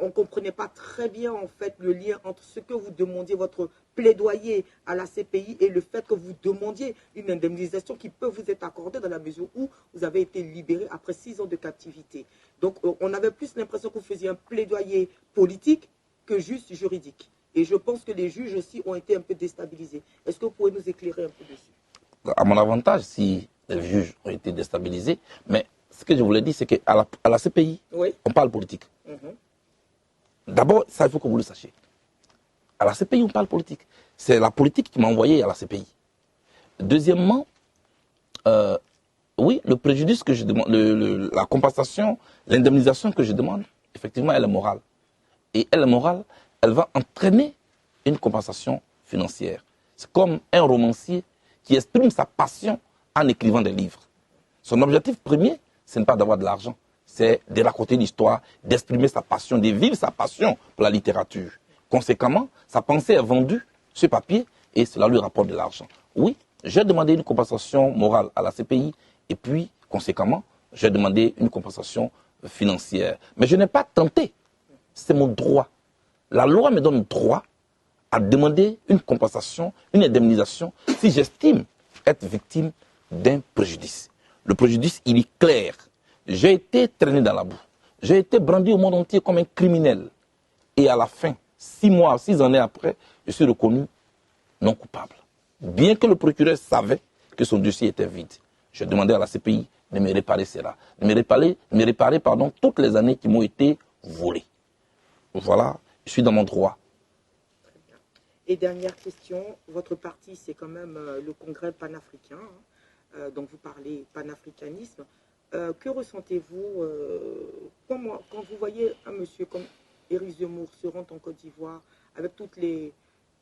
on ne comprenait pas très bien en fait le lien entre ce que vous demandiez, votre plaidoyer à la CPI, et le fait que vous demandiez une indemnisation qui peut vous être accordée dans la mesure où vous avez été libéré après 6 ans de captivité. Donc on avait plus l'impression que vous faisiez un plaidoyer politique que juste juridique. Et je pense que les juges aussi ont été un peu déstabilisés. Est-ce que vous pouvez nous éclairer un peu dessus? À mon avantage, si les juges ont été déstabilisés, mais ce que je voulais dire, c'est qu'à la CPI, oui, on parle politique. D'abord, ça, il faut que vous le sachiez. À la CPI, on parle politique. C'est la politique qui m'a envoyé à la CPI. Deuxièmement, oui, le préjudice que je demande, la compensation, l'indemnisation que je demande, effectivement, elle est morale. Et elle est morale, elle va entraîner une compensation financière. C'est comme un romancier qui exprime sa passion en écrivant des livres. Son objectif premier, ce n'est pas d'avoir de l'argent, c'est de raconter l'histoire, d'exprimer sa passion, de vivre sa passion pour la littérature. Conséquemment, sa pensée est vendue sur papier et cela lui rapporte de l'argent. Oui, j'ai demandé une compensation morale à la CPI et puis, conséquemment, j'ai demandé une compensation financière. Mais je n'ai pas tenté. C'est mon droit. La loi me donne le droit à demander une compensation, une indemnisation, si j'estime être victime d'un préjudice. Le préjudice, il est clair. J'ai été traîné dans la boue. J'ai été brandi au monde entier comme un criminel. Et à la fin, 6 mois, 6 années après, je suis reconnu non coupable. Bien que le procureur savait que son dossier était vide. J'ai demandé à la CPI de me réparer cela. De me réparer toutes les années qui m'ont été volées. Voilà, je suis dans mon droit. Très bien. Et dernière question, votre parti, c'est quand même le congrès panafricain. Donc vous parlez panafricanisme. Que ressentez-vous quand vous voyez un monsieur comme Éric Zemmour se rendre en Côte d'Ivoire avec toutes les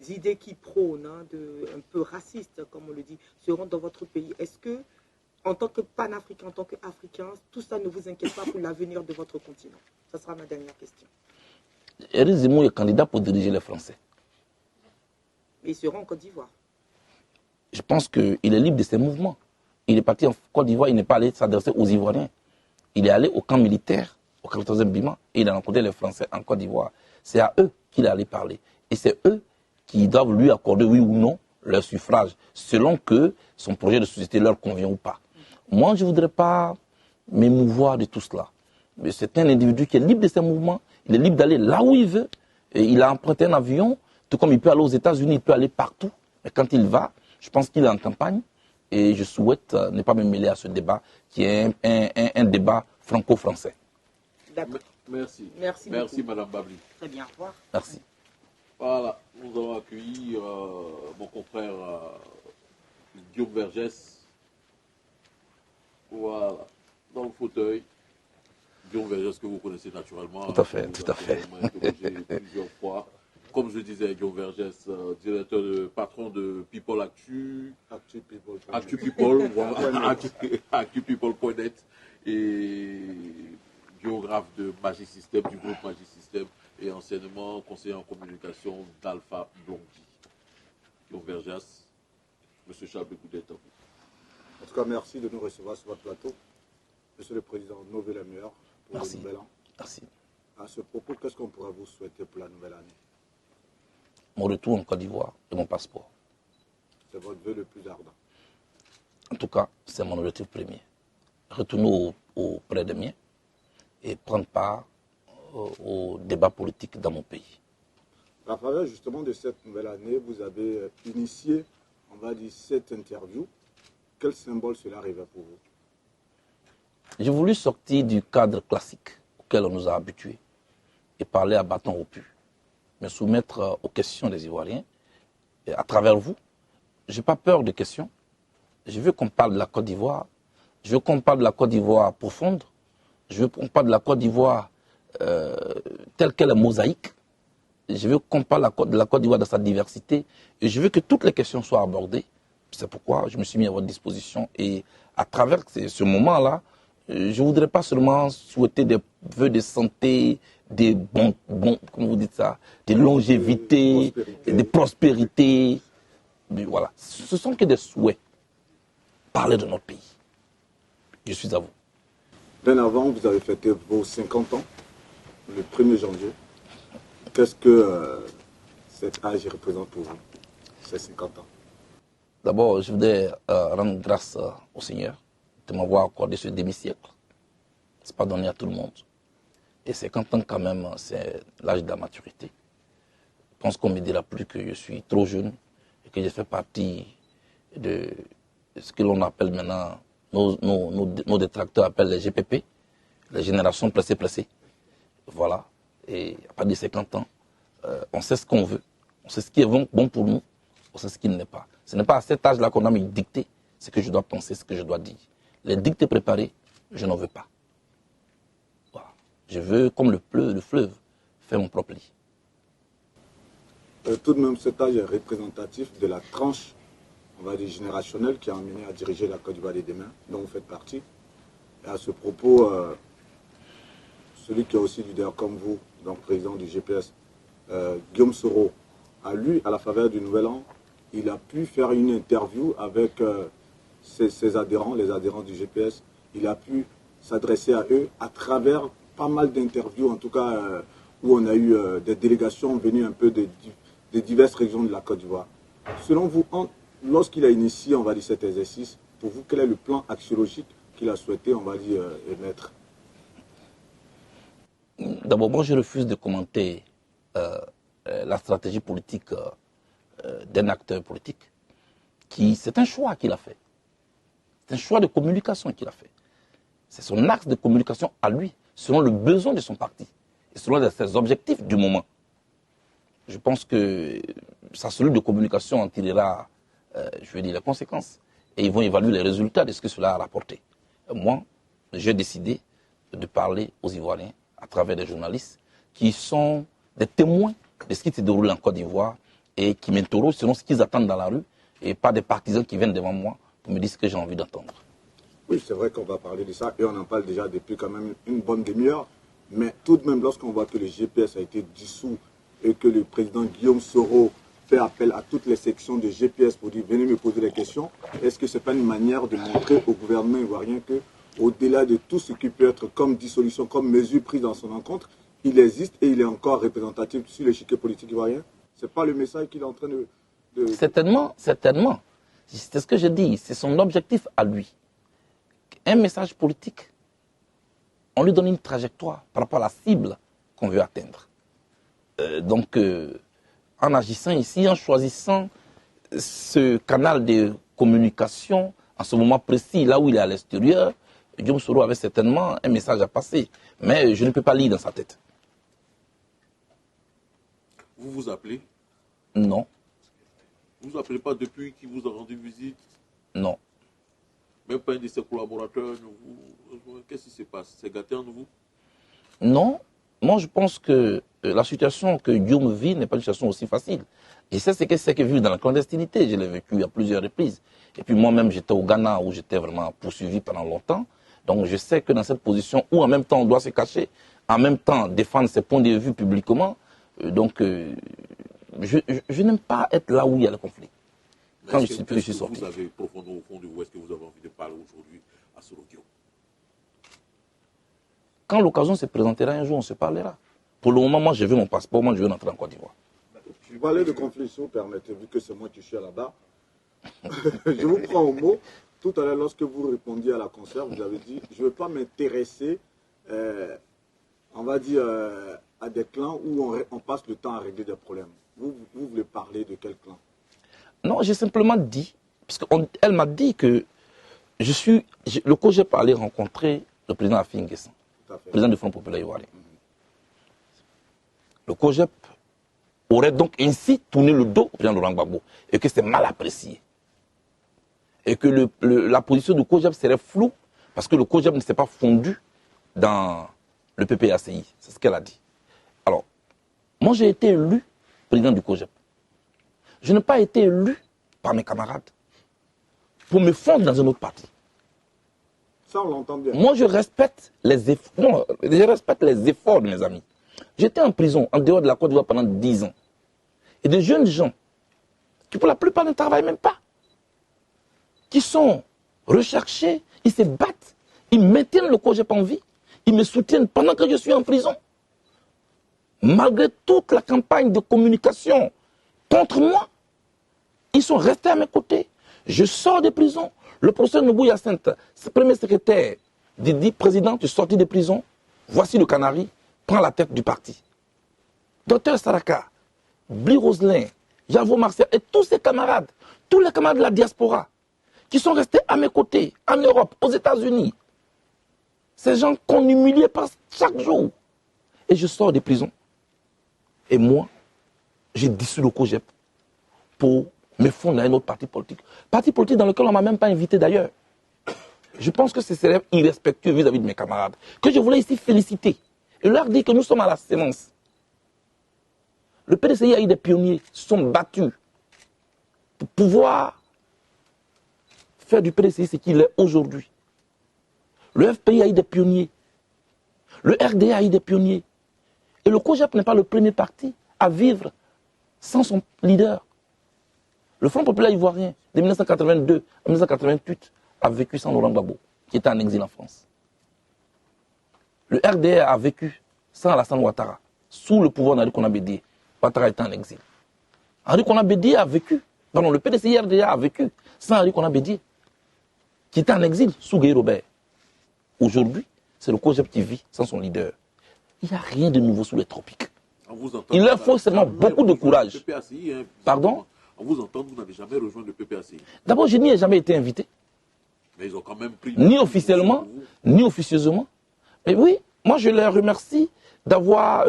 idées qu'il prône, un peu racistes, comme on le dit, se rendre dans votre pays? Est-ce que, en tant que panafricain, en tant qu'Africain, tout ça ne vous inquiète pas pour l'avenir de votre continent? Ça sera ma dernière question. Éric Zemmour est candidat pour diriger les Français. Mais il se rend en Côte d'Ivoire. Je pense qu'il est libre de ses mouvements. Il est parti en Côte d'Ivoire, il n'est pas allé s'adresser aux Ivoiriens. Il est allé au camp militaire, au 14e Bima, et il a rencontré les Français en Côte d'Ivoire. C'est à eux qu'il est allé parler. Et c'est eux qui doivent lui accorder, oui ou non, leur suffrage, selon que son projet de société leur convient ou pas. Moi, je ne voudrais pas m'émouvoir de tout cela. Mais c'est un individu qui est libre de ses mouvements, il est libre d'aller là où il veut. Et il a emprunté un avion, tout comme il peut aller aux États-Unis, il peut aller partout. Mais quand il va, je pense qu'il est en campagne. Et je souhaite ne pas me mêler à ce débat qui est un débat franco-français. D'accord. Merci. Merci beaucoup. Madame Babli. Très bien, au revoir. Merci. Voilà, nous avons accueilli mon confrère Guillaume Vergès. Voilà, dans le fauteuil. Guillaume Vergès que vous connaissez naturellement. Tout à fait, tout à fait. Interrogé plusieurs fois. Comme je disais, Guillaume Vergès, patron de People Actu. Actu People, voilà, actupeople.net et biographe de Magic System, du groupe Magic System et anciennement conseiller en communication d'Alpha Blondy. Guillaume Vergès, M. Charles Bécoudet, à vous. En tout cas, merci de nous recevoir sur votre plateau. Monsieur le Président, Nouvelle Année pour Merci. le nouvel an. Merci. À ce propos, qu'est-ce qu'on pourrait vous souhaiter pour la nouvelle année? Mon retour en Côte d'Ivoire et mon passeport. C'est votre vœu le plus ardent. En tout cas, c'est mon objectif premier. Retourner auprès des miens et prendre part au débat politique dans mon pays. À travers justement de cette nouvelle année, vous avez initié, on va dire, cette interview. Quel symbole cela revêt pour vous? J'ai voulu sortir du cadre classique auquel on nous a habitués et parler à bâton rompu, me soumettre aux questions des Ivoiriens. Et à travers vous, je n'ai pas peur des questions. Je veux qu'on parle de la Côte d'Ivoire. Je veux qu'on parle de la Côte d'Ivoire profonde. Je veux qu'on parle de la Côte d'Ivoire telle qu'elle est mosaïque. Je veux qu'on parle de la Côte d'Ivoire dans sa diversité. Et je veux que toutes les questions soient abordées. C'est pourquoi je me suis mis à votre disposition. Et à travers ce moment-là, je ne voudrais pas seulement souhaiter des vœux de santé, des bons, comment vous dites ça, de longévité, de prospérité. Voilà. Ce sont que des souhaits. Parler de notre pays. Je suis à vous. Bien avant, vous avez fêté vos 50 ans, le 1er janvier. Qu'est-ce que cet âge représente pour vous, ces 50 ans? D'abord, je voudrais rendre grâce au Seigneur de m'avoir accordé ce demi-siècle. Ce n'est pas donné à tout le monde. Et 50 ans, quand même, c'est l'âge de la maturité. Je pense qu'on ne me dira plus que je suis trop jeune et que je fais partie de ce que l'on appelle maintenant, nos détracteurs appellent les GPP, les générations pressées. Voilà. Et à partir de 50 ans, on sait ce qu'on veut, on sait ce qui est bon pour nous, on sait ce qui ne l'est pas. Ce n'est pas à cet âge-là qu'on a me dicter ce que je dois penser, ce que je dois dire. Les dictées préparées, je n'en veux pas. Voilà. Je veux, comme le fleuve, faire mon propre lit. Tout de même, cet âge est représentatif de la tranche on va dire, générationnel qui a amené à diriger la Côte d'Ivoire de demain, dont vous faites partie. Et à ce propos, celui qui est aussi leader comme vous, donc président du GPS, Guillaume Soro, a lui, à la faveur du Nouvel An, il a pu faire une interview avec ses adhérents, les adhérents du GPS. Il a pu s'adresser à eux à travers pas mal d'interviews, en tout cas où on a eu des délégations venues un peu de diverses régions de la Côte d'Ivoire. Selon vous, lorsqu'il a initié, on va dire, cet exercice, pour vous, quel est le plan axiologique qu'il a souhaité, on va dire, émettre? D'abord, moi, je refuse de commenter la stratégie politique d'un acteur politique. C'est un choix qu'il a fait. C'est un choix de communication qu'il a fait. C'est son axe de communication à lui, selon le besoin de son parti et selon ses objectifs du moment. Je pense que sa cellule de communication en tirera, je veux dire, les conséquences. Et ils vont évaluer les résultats de ce que cela a rapporté. Moi, j'ai décidé de parler aux Ivoiriens à travers des journalistes qui sont des témoins de ce qui se déroule en Côte d'Ivoire et qui m'interrogent selon ce qu'ils attendent dans la rue et pas des partisans qui viennent devant moi pour me dire ce que j'ai envie d'entendre. Oui, c'est vrai qu'on va parler de ça et on en parle déjà depuis quand même une bonne demi-heure. Mais tout de même, lorsqu'on voit que le GPS a été dissous et que le président Guillaume Soro fait appel à toutes les sections de GPS pour dire « venez me poser des questions », est-ce que ce n'est pas une manière de montrer au gouvernement ivoirien que, au-delà de tout ce qui peut être comme dissolution, comme mesure prise dans son encontre, il existe et il est encore représentatif sur l'échiquier politique ivoirien? Ce n'est pas le message qu'il est en train de... Certainement, certainement. C'est ce que je dis, c'est son objectif à lui. Un message politique, on lui donne une trajectoire par rapport à la cible qu'on veut atteindre. En agissant ici, en choisissant ce canal de communication, en ce moment précis, là où il est à l'extérieur, Guillaume Soro avait certainement un message à passer. Mais je ne peux pas lire dans sa tête. Vous vous appelez? Non. Vous ne vous appelez pas depuis qu'il vous a rendu visite? Non. Même pas un de ses collaborateurs? Qu'est-ce qui se passe? C'est gâté en vous? Non. Moi, je pense que la situation que Guillaume vit n'est pas une situation aussi facile. Et c'est ce que c'est que vivre dans la clandestinité. Je l'ai vécu à plusieurs reprises. Et puis moi-même, j'étais au Ghana où j'étais vraiment poursuivi pendant longtemps. Donc je sais que dans cette position où en même temps on doit se cacher, en même temps défendre ses points de vue publiquement, je n'aime pas être là où il y a le conflit. Quand je suis sorti. Vous avez profondément au fond de vous, est-ce que vous avez envie de parler aujourd'hui à Soro Guillaume? Quand l'occasion se présentera un jour, on se parlera. Pour le moment, moi, je veux mon passeport, moi, je veux rentrer en Côte d'Ivoire. Je parlais de conflit, si vous permettez, vu que c'est moi qui suis là-bas. Je vous prends au mot. Tout à l'heure, lorsque vous répondiez à la conserve, vous avez dit, je ne veux pas m'intéresser, on va dire, à des clans où on passe le temps à régler des problèmes. Vous voulez parler de quel clan? Non, j'ai simplement dit, parce qu'elle m'a dit que le COJEP allait rencontrer le président Affi N'Guessan, président du Front populaire ivoirien. Le COJEP aurait donc ainsi tourné le dos au président Laurent Gbagbo et que c'est mal apprécié. Et que la position du COJEP serait floue parce que le COJEP ne s'est pas fondu dans le PPACI. C'est ce qu'elle a dit. Alors, moi j'ai été élu président du COJEP. Je n'ai pas été élu par mes camarades pour me fondre dans un autre parti. Ça, on l'entend bien. Moi, je respecte les efforts de mes amis. J'étais en prison, en dehors de la Côte d'Ivoire pendant 10 ans. Et des jeunes gens, qui pour la plupart ne travaillent même pas, qui sont recherchés, ils se battent, ils maintiennent le COJEP en vie, ils me soutiennent pendant que je suis en prison. Malgré toute la campagne de communication contre moi, ils sont restés à mes côtés. Je sors de prison. Le professeur Nobou Hyacinthe, premier secrétaire, dit président, tu es sorti de prison, voici le Canari, prends la tête du parti. Docteur Saraka, Bli Roselin, Yavo Marcel et tous ses camarades, tous les camarades de la diaspora, qui sont restés à mes côtés, en Europe, aux États-Unis. Ces gens qu'on humiliait chaque jour. Et je sors de prison. Et moi, j'ai dissous le COJEP pour me fondre dans un autre parti politique. Parti politique dans lequel on ne m'a même pas invité d'ailleurs. Je pense que ce serait irrespectueux vis-à-vis de mes camarades. Que je voulais ici féliciter. Et leur dire que nous sommes à la sémence. Le PDCI a eu des pionniers, se sont battus pour pouvoir faire du PDCI ce qu'il est aujourd'hui. Le FPI a eu des pionniers. Le RDA a eu des pionniers. Et le COJEP n'est pas le premier parti à vivre sans son leader. Le Front populaire ivoirien, de 1982 à 1988, a vécu sans Laurent Gbagbo, qui était en exil en France. Le RDA a vécu sans Alassane Ouattara, sous le pouvoir d'Henri Konan Bédié. Ouattara était en exil. Henri Konan Bédié a vécu, pardon, le PDCI RDA a vécu sans Henri Konan Bédié, qui était en exil sous Guy Robert. Aujourd'hui, c'est le COJEP qui vit sans son leader. Il n'y a rien de nouveau sous les tropiques. Il leur faut seulement beaucoup de courage. Pardon? En vous entendant, vous n'avez jamais rejoint le PPACI. D'abord, je n'y ai jamais été invité. Mais ils ont quand même pris... Ni officiellement, ni officieusement. Mais oui, moi je les remercie d'avoir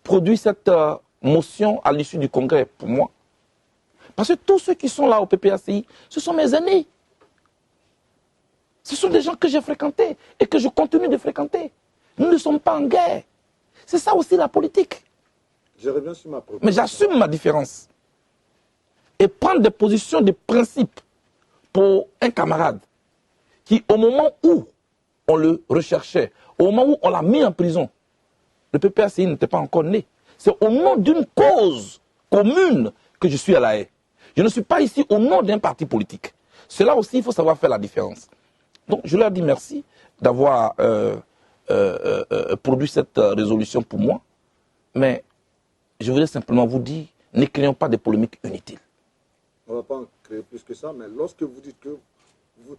produit cette motion à l'issue du congrès pour moi. Parce que tous ceux qui sont là au PPACI, ce sont mes amis. Ce sont des gens que j'ai fréquentés et que je continue de fréquenter. Nous ne sommes pas en guerre. C'est ça aussi la politique. Je reviens sur ma proposition. Mais j'assume ma différence. Et prendre des positions de principe pour un camarade qui, au moment où on le recherchait, au moment où on l'a mis en prison, le PPACI n'était pas encore né. C'est au nom d'une cause commune que je suis à la haie. Je ne suis pas ici au nom d'un parti politique. Cela aussi, il faut savoir faire la différence. Donc, je leur dis merci d'avoir produit cette résolution pour moi. Mais je voulais simplement vous dire, ne créons pas des polémiques inutiles. On ne va pas en créer plus que ça, mais lorsque vous dites que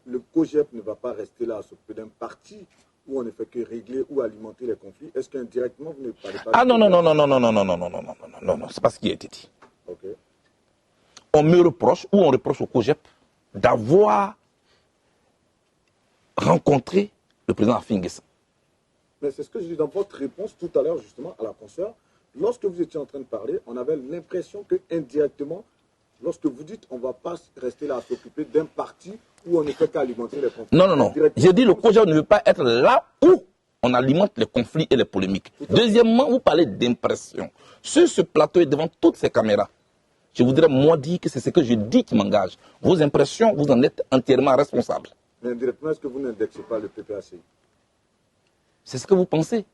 le COJEP ne va pas rester là à s'occuper d'un parti où on ne fait que régler ou alimenter les conflits, est-ce qu'indirectement vous ne parlez pas... Ah non, non, non, non, non, non, non, non, non, non, non, non, non, c'est pas ce qui a été dit. Ok. On me reproche, ou on reproche au COJEP, d'avoir rencontré le président Afinguessa. Mais c'est ce que je dis dans votre réponse tout à l'heure, justement, à la consoeur. Lorsque vous étiez en train de parler, on avait l'impression que indirectement, lorsque vous dites on ne va pas rester là à s'occuper d'un parti où on ne fait qu'alimenter les conflits. Non, non, non. J'ai dit le COJEP ne veut pas être là où on alimente les conflits et les polémiques. Deuxièmement, vous parlez d'impression. Sur ce plateau et devant toutes ces caméras, je voudrais moi dire que c'est ce que je dis qui m'engage. Vos impressions, vous en êtes entièrement responsable. Mais indirectement, est-ce que vous n'indexez pas le PPACI? C'est ce que vous pensez.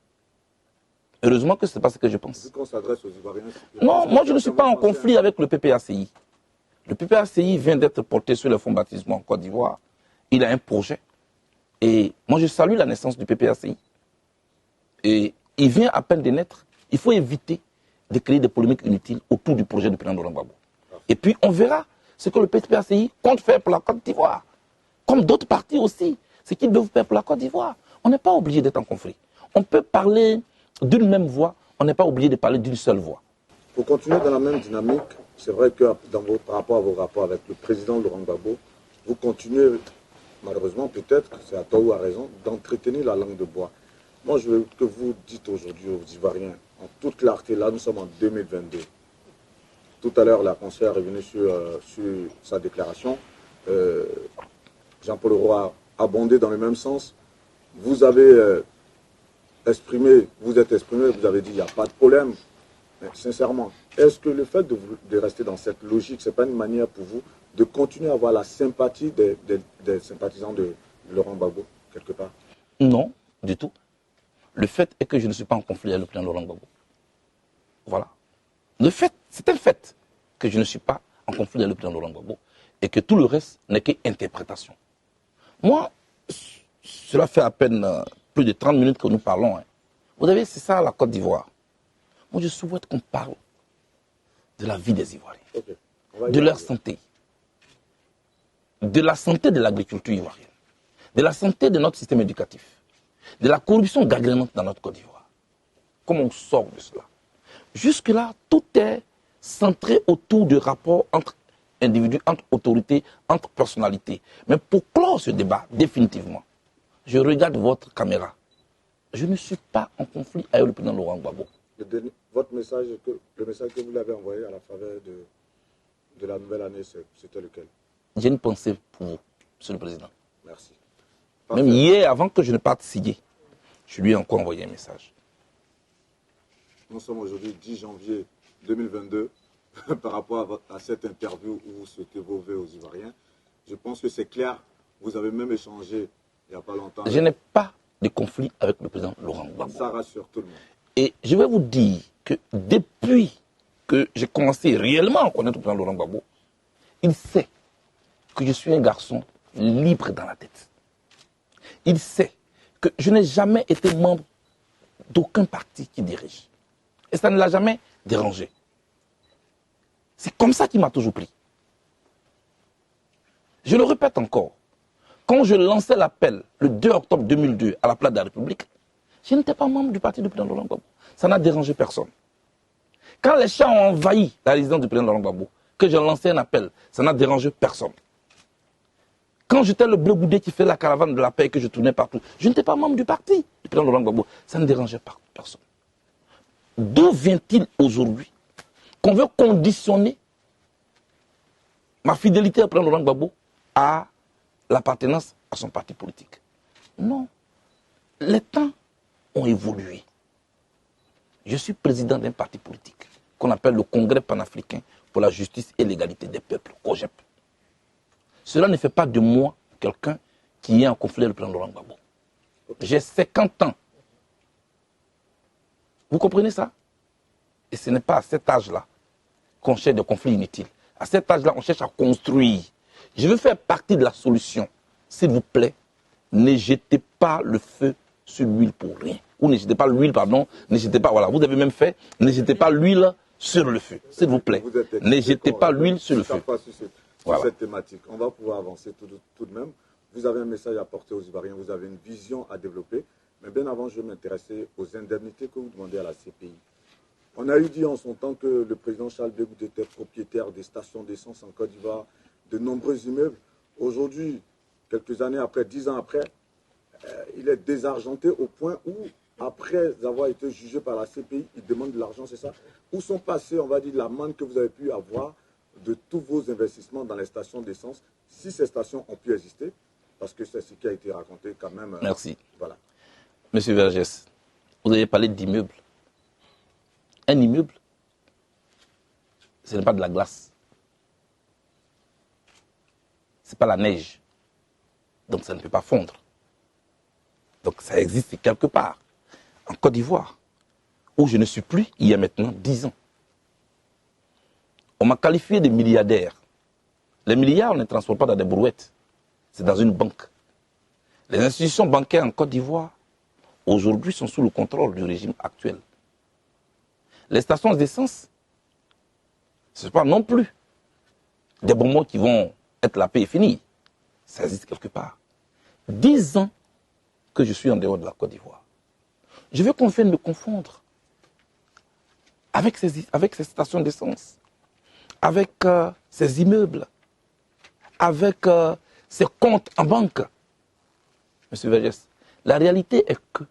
Heureusement que ce n'est pas ce que je pense. Vu qu'on s'adresse aux Ivoiriens... Non, moi je ne suis pas en conflit avec le PPACI. Le PPACI vient d'être porté sur les fonds baptismaux en Côte d'Ivoire. Il a un projet. Et moi je salue la naissance du PPACI. Et il vient à peine de naître. Il faut éviter de créer des polémiques inutiles autour du projet du président Laurent Gbagbo. Et puis on verra ce que le PPACI compte faire pour la Côte d'Ivoire. Comme d'autres partis aussi, ce qu'ils doivent faire pour la Côte d'Ivoire. On n'est pas obligé d'être en conflit. On peut parler d'une même voix, on n'est pas obligé de parler d'une seule voix. Pour continuer dans la même dynamique, c'est vrai que par rapport à vos rapports avec le président Laurent Gbagbo, vous continuez, malheureusement peut-être, c'est à tort ou à raison, d'entretenir la langue de bois. Moi je veux que vous dites aujourd'hui aux Ivoiriens, en toute clarté, là nous sommes en 2022. Tout à l'heure la conseillère est revenue sur sa déclaration. Jean-Paul Roy a abondé dans le même sens. Vous avez vous êtes exprimé, vous avez dit il n'y a pas de problème. Mais sincèrement, est-ce que le fait de rester dans cette logique, ce n'est pas une manière pour vous de continuer à avoir la sympathie des sympathisants de Laurent Gbagbo, quelque part? Non, du tout. Le fait est que je ne suis pas en conflit avec le président Laurent Gbagbo. Voilà. Le fait, c'est un fait que je ne suis pas en conflit avec le président Laurent Gbagbo et que tout le reste n'est qu'interprétation. Moi, cela fait à peine plus de 30 minutes que nous parlons. Hein. Vous savez, c'est ça la Côte d'Ivoire. Moi, je souhaite qu'on parle de la vie des Ivoiriens, de leur santé, de la santé de l'agriculture ivoirienne, de la santé de notre système éducatif, de la corruption gangrénante dans notre Côte d'Ivoire. Comment on sort de cela? Jusque-là, tout est centré autour du rapport entre individus, entre autorités, entre personnalités. Mais pour clore ce débat, définitivement, je regarde votre caméra. Je ne suis pas en conflit avec le président Laurent Gbagbo. Votre message, le message que vous l'avez envoyé à la faveur de la nouvelle année, c'était lequel? J'ai une pensée pour vous, monsieur le président. Merci. Même hier, avant que je ne parte signer, je lui ai encore envoyé un message. Nous sommes aujourd'hui 10 janvier 2022. Par rapport à cette interview où vous souhaitez vos vœux aux Ivoiriens, Je pense que c'est clair. Vous avez même échangé il n'y a pas longtemps. Je n'ai pas de conflit avec le président Laurent Gbagbo. Ça rassure tout le monde. Et je vais vous dire que depuis que j'ai commencé réellement à connaître le président Laurent Gbagbo, il sait que je suis un garçon libre dans la tête. Il sait que je n'ai jamais été membre d'aucun parti qui dirige. Et ça ne l'a jamais dérangé. C'est comme ça qu'il m'a toujours pris. Je le répète encore. Quand je lançais l'appel le 2 octobre 2002 à la place de la République, je n'étais pas membre du parti du président Laurent Gbagbo. Ça n'a dérangé personne. Quand les chats ont envahi la résidence du président Laurent Gbagbo, que j'ai lancé un appel, ça n'a dérangé personne. Quand j'étais le bleu boudé qui fait la caravane de la paix et que je tournais partout, je n'étais pas membre du parti du président Laurent Gbagbo. Ça ne dérangeait pas personne. D'où vient-il aujourd'hui qu'on veut conditionner ma fidélité au président Laurent Gbagbo à l'appartenance à son parti politique? Non. Les temps ont évolué. Je suis président d'un parti politique qu'on appelle le Congrès panafricain pour la justice et l'égalité des peuples, COJEP. Cela ne fait pas de moi quelqu'un qui est en conflit avec le président Laurent Gbagbo. J'ai 50 ans. Vous comprenez ça? Et ce n'est pas à cet âge-là qu'on cherche des conflits inutiles. À cet âge-là, on cherche à construire. Je veux faire partie de la solution. S'il vous plaît, ne jetez pas le feu sur l'huile pour rien. Ou ne jetez pas l'huile, pardon, ne jetez pas, voilà, vous avez même fait, ne jetez pas l'huile sur le feu. S'il vous plaît, ne jetez pas l'huile sur le feu. Sur cette thématique, on va pouvoir avancer tout de même. Vous avez un message à porter aux Ivoiriens, vous avez une vision à développer. Mais bien avant, je vais m'intéresser aux indemnités que vous demandez à la CPI. On a eu dit en son temps que le président Charles Blé Goutte était propriétaire des stations d'essence en Côte d'Ivoire, de nombreux immeubles. Aujourd'hui, quelques années après, 10 ans après, il est désargenté au point où, après avoir été jugé par la CPI, il demande de l'argent, c'est ça? Où sont passés, on va dire, la manne que vous avez pu avoir de tous vos investissements dans les stations d'essence, si ces stations ont pu exister, parce que c'est ce qui a été raconté quand même. Merci. Voilà. Monsieur Vergès, vous avez parlé d'immeubles. Un immeuble, ce n'est pas de la glace. Ce n'est pas la neige. Donc ça ne peut pas fondre. Donc ça existe quelque part. En Côte d'Ivoire, où je ne suis plus, il y a maintenant 10 ans. On m'a qualifié de milliardaire. Les milliards, on ne les transporte pas dans des brouettes. C'est dans une banque. Les institutions bancaires en Côte d'Ivoire, aujourd'hui, sont sous le contrôle du régime actuel. Les stations d'essence, ce n'est pas non plus des bonbons qui vont être la paix et finie. Ça existe quelque part. 10 ans que je suis en dehors de la Côte d'Ivoire. Je veux qu'on vienne me confondre avec ces stations d'essence, avec ces immeubles, avec ces comptes en banque. Monsieur Vergès, la réalité est que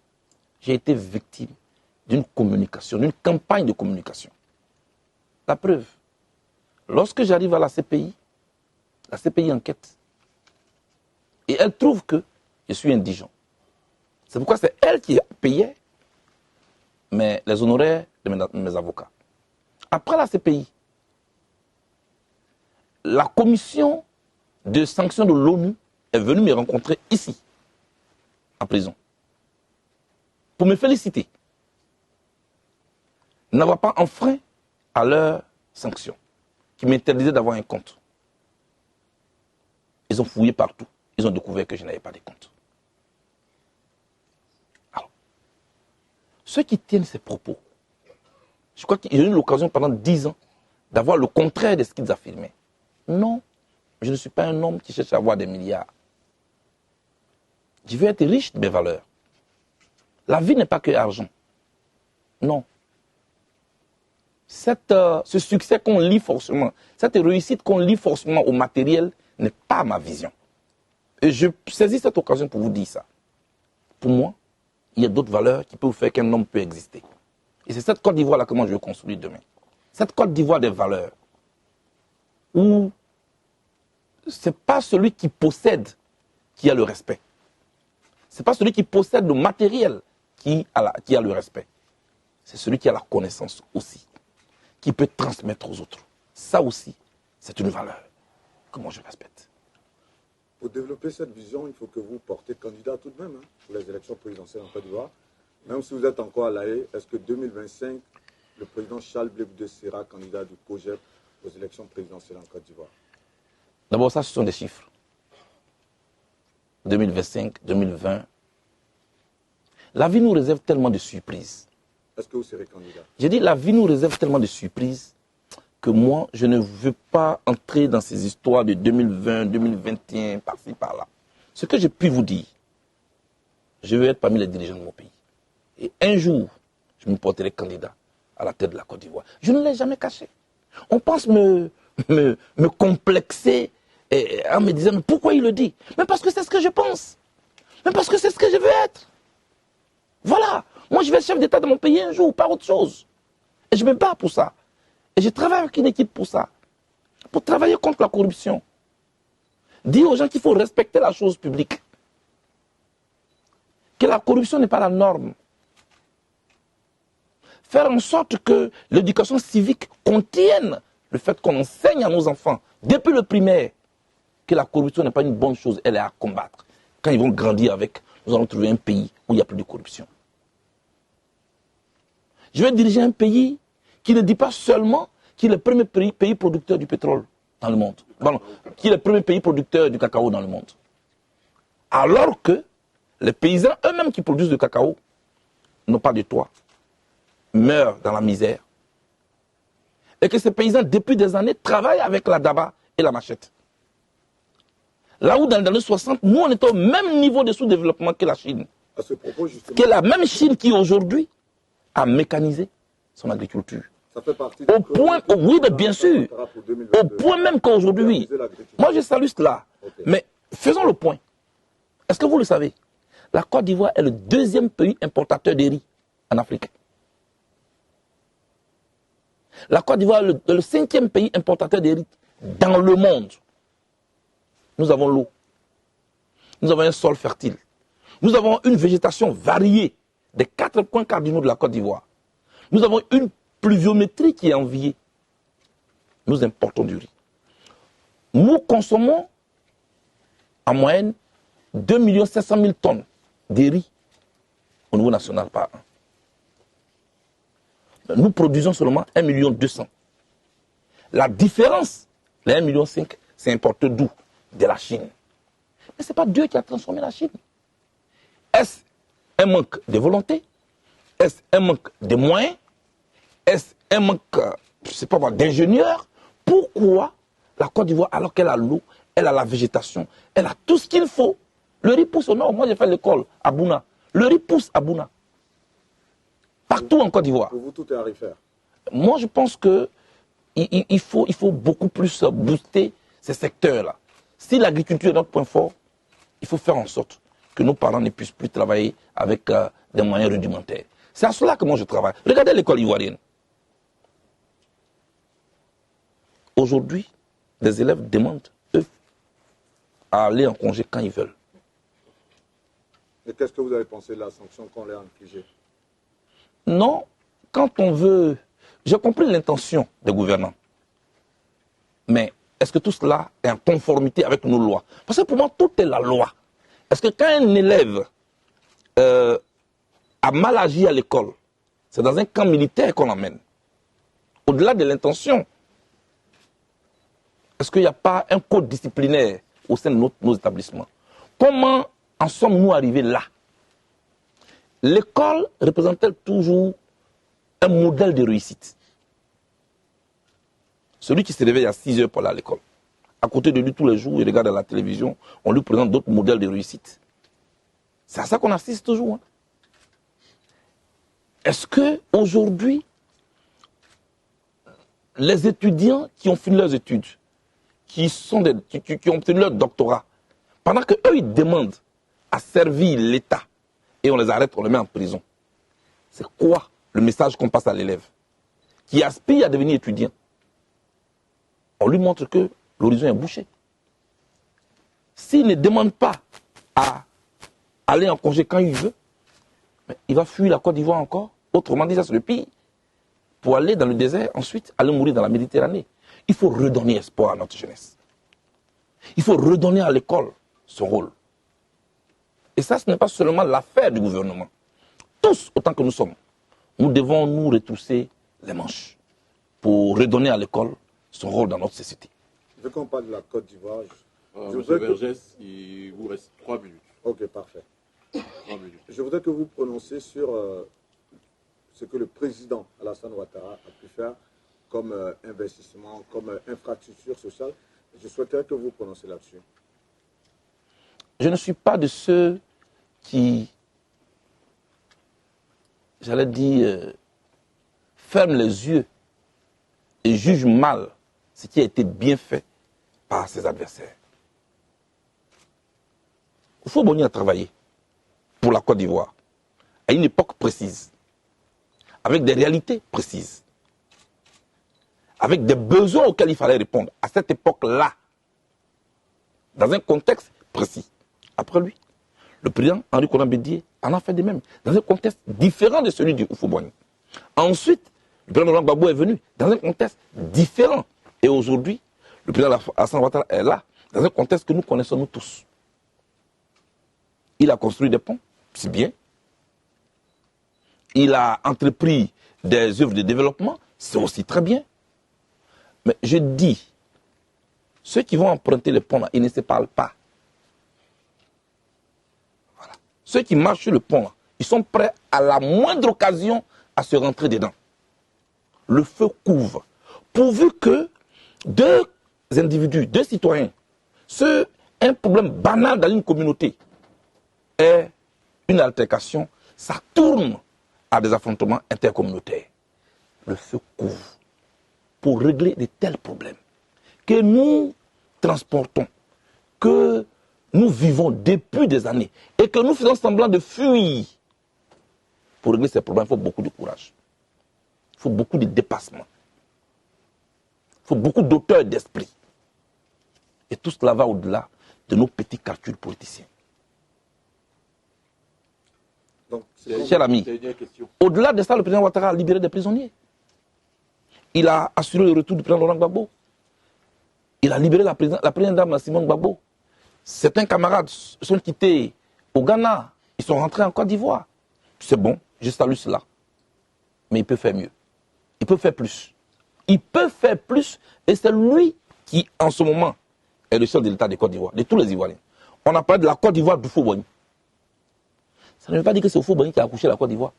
j'ai été victime d'une communication, d'une campagne de communication. La preuve, lorsque j'arrive à la CPI enquête. Et elle trouve que je suis indigent. C'est pourquoi c'est elle qui payait les honoraires de mes avocats. Après la CPI, la commission de sanctions de l'ONU est venue me rencontrer ici, en prison, pour me féliciter n'avoir pas enfreint à leurs sanctions, qui m'interdisaient d'avoir un compte. Ils ont fouillé partout. Ils ont découvert que je n'avais pas de compte. Alors, ceux qui tiennent ces propos, je crois qu'ils ont eu l'occasion pendant 10 ans d'avoir le contraire de ce qu'ils affirmaient. Non, je ne suis pas un homme qui cherche à avoir des milliards. Je veux être riche de mes valeurs. La vie n'est pas que argent. Non. Ce succès qu'on lie forcément, cette réussite qu'on lie forcément au matériel n'est pas ma vision. Et je saisis cette occasion pour vous dire ça. Pour moi, il y a d'autres valeurs qui peuvent faire qu'un homme peut exister. Et c'est cette Côte d'Ivoire-là que moi je veux construire demain. Cette Côte d'Ivoire des valeurs, où ce n'est pas celui qui possède qui a le respect. Ce n'est pas celui qui possède le matériel qui a le respect. C'est celui qui a la connaissance aussi, qui peut transmettre aux autres. Ça aussi, c'est une valeur que moi je respecte. Pour développer cette vision, il faut que vous portez candidat tout de même pour les élections présidentielles en Côte d'Ivoire. Même si vous êtes encore à La Haye, est-ce que 2025, le président Charles Blé Boudet sera candidat du COJEP aux élections présidentielles en Côte d'Ivoire? D'abord, ça, ce sont des chiffres. 2025, 2020. La vie nous réserve tellement de surprises. Est-ce que vous serez candidat? J'ai dit, la vie nous réserve tellement de surprises que moi, je ne veux pas entrer dans ces histoires de 2020, 2021, par-ci, par-là. Ce que je puis vous dire, je veux être parmi les dirigeants de mon pays. Et un jour, je me porterai candidat à la tête de la Côte d'Ivoire. Je ne l'ai jamais caché. On pense me complexer en me disant, mais pourquoi il le dit? Mais parce que c'est ce que je pense. Mais parce que c'est ce que je veux être. Voilà. Moi, je vais être chef d'État de mon pays un jour, pas autre chose. Et je me bats pour ça. Et je travaille avec une équipe pour ça. Pour travailler contre la corruption. Dire aux gens qu'il faut respecter la chose publique. Que la corruption n'est pas la norme. Faire en sorte que l'éducation civique contienne le fait qu'on enseigne à nos enfants, depuis le primaire, que la corruption n'est pas une bonne chose, elle est à combattre. Quand ils vont grandir avec, nous allons trouver un pays où il n'y a plus de corruption. Je vais diriger un pays qui ne dit pas seulement qu'il est le premier pays producteur du pétrole dans le monde. Pardon, qui est le premier pays producteur du cacao dans le monde. Alors que les paysans eux-mêmes qui produisent du cacao n'ont pas de toit, meurent dans la misère. Et que ces paysans, depuis des années, travaillent avec la daba et la machette. Là où dans les années 60, nous on était au même niveau de sous-développement que la Chine. À ce propos, justement, Que la même Chine qui aujourd'hui a mécanisé son agriculture. ça fait partie Au point, oui, mais bien sûr, au point même qu'aujourd'hui, oui. Moi je salue cela. Okay. Mais faisons le point. Est-ce que vous le savez? La Côte d'Ivoire est le deuxième pays importateur de riz en Afrique. La Côte d'Ivoire est le cinquième pays importateur de riz dans le monde. Nous avons l'eau. Nous avons un sol fertile. Nous avons une végétation variée des 4 points cardinaux de la Côte d'Ivoire. Nous avons une pluviométrie qui est enviée. Nous importons du riz. Nous consommons en moyenne 2 700 000 tonnes de riz au niveau national par an. Nous produisons seulement 1 200 000. La différence, les 1,5 million, c'est importé d'où? De la Chine. Mais ce n'est pas Dieu qui a transformé la Chine. Est-ce un manque de volonté? Est-ce un manque de moyens? Est-ce un manque, je ne sais pas moi, d'ingénieurs? Pourquoi la Côte d'Ivoire, alors qu'elle a l'eau, elle a la végétation, elle a tout ce qu'il faut? Le riz pousse au nord. Moi, j'ai fait l'école à Bouna. Le riz pousse à Bouna. Partout en Côte d'Ivoire. Pour vous, tout est à refaire. Moi, je pense qu'il faut beaucoup plus booster ces secteurs-là. Si l'agriculture est notre point fort, il faut faire en sorte que nos parents ne puissent plus travailler avec des moyens rudimentaires. C'est à cela que moi je travaille. Regardez l'école ivoirienne. Aujourd'hui, les élèves demandent, eux, à aller en congé quand ils veulent. Et qu'est-ce que vous avez pensé de la sanction qu'on leur a infligée? Non, quand on veut... J'ai compris l'intention des gouvernants. Mais est-ce que tout cela est en conformité avec nos lois? Parce que pour moi, tout est la loi. Est-ce que quand un élève a mal agi à l'école, c'est dans un camp militaire qu'on l'emmène? Au-delà de l'intention, est-ce qu'il n'y a pas un code disciplinaire au sein de nos établissements? Comment en sommes-nous arrivés là? L'école représente-t-elle toujours un modèle de réussite? Celui qui se réveille à 6 heures pour aller à l'école, à côté de lui tous les jours, il regarde à la télévision, on lui présente d'autres modèles de réussite. C'est à ça qu'on assiste toujours. Hein. Est-ce qu'aujourd'hui, les étudiants qui ont fini leurs études, qui ont obtenu leur doctorat, pendant qu'eux, ils demandent à servir l'État, et on les arrête, on les met en prison, c'est quoi le message qu'on passe à l'élève qui aspire à devenir étudiant? On lui montre que l'horizon est bouché. S'il ne demande pas à aller en congé quand il veut, il va fuir la Côte d'Ivoire encore. Autrement dit, ça c'est le pays. Pour aller dans le désert, ensuite aller mourir dans la Méditerranée. Il faut redonner espoir à notre jeunesse. Il faut redonner à l'école son rôle. Et ça, ce n'est pas seulement l'affaire du gouvernement. Tous, autant que nous sommes, nous devons nous retrousser les manches pour redonner à l'école son rôle dans notre société. Vu qu'on parle de la Côte d'Ivoire, Monsieur Vergès, il vous reste 3 minutes. Ok, parfait. 3 minutes. Je voudrais que vous prononciez sur ce que le président Alassane Ouattara a pu faire comme investissement, comme infrastructure sociale. Je souhaiterais que vous prononciez là-dessus. Je ne suis pas de ceux qui, j'allais dire, ferment les yeux et jugent mal ce qui a été bien fait par ses adversaires. Houphouët-Boigny a travaillé pour la Côte d'Ivoire à une époque précise, avec des réalités précises, avec des besoins auxquels il fallait répondre à cette époque-là, dans un contexte précis. Après lui, le président Henri Konan Bédié en a fait de même, dans un contexte différent de celui du Houphouët-Boigny. Ensuite, le président Laurent Gbagbo est venu dans un contexte différent. Et aujourd'hui, le président Alassane Ouattara est là, dans un contexte que nous connaissons nous tous. Il a construit des ponts, c'est bien. Il a entrepris des œuvres de développement, c'est aussi très bien. Mais je dis, ceux qui vont emprunter les ponts là, ils ne se parlent pas. Voilà. Ceux qui marchent sur le pont là, ils sont prêts à la moindre occasion à se rentrer dedans. Le feu couvre. Pourvu que deux individus, deux citoyens, un problème banal dans une communauté est une altercation, ça tourne à des affrontements intercommunautaires. Le feu couvre pour régler de tels problèmes que nous transportons, que nous vivons depuis des années et que nous faisons semblant de fuir. Pour régler ces problèmes, il faut beaucoup de courage. Il faut beaucoup de dépassement. Il faut beaucoup d'auteur d'esprit. Et tout cela va au-delà de nos petits calculs politiciens. Donc, cher ami, au-delà de ça, le président Ouattara a libéré des prisonniers. Il a assuré le retour du président Laurent Gbagbo. Il a libéré la première dame Simone Gbagbo. Certains camarades sont quittés au Ghana. Ils sont rentrés en Côte d'Ivoire. C'est bon, je salue cela. Mais il peut faire mieux. Il peut faire plus. Il peut faire plus. Et c'est lui qui, en ce moment, est le chef de l'État de Côte d'Ivoire, de tous les Ivoiriens. On a parlé de la Côte d'Ivoire d'Houphouët-Boigny. Ça ne veut pas dire que c'est Houphouët-Boigny qui a accouché la Côte d'Ivoire.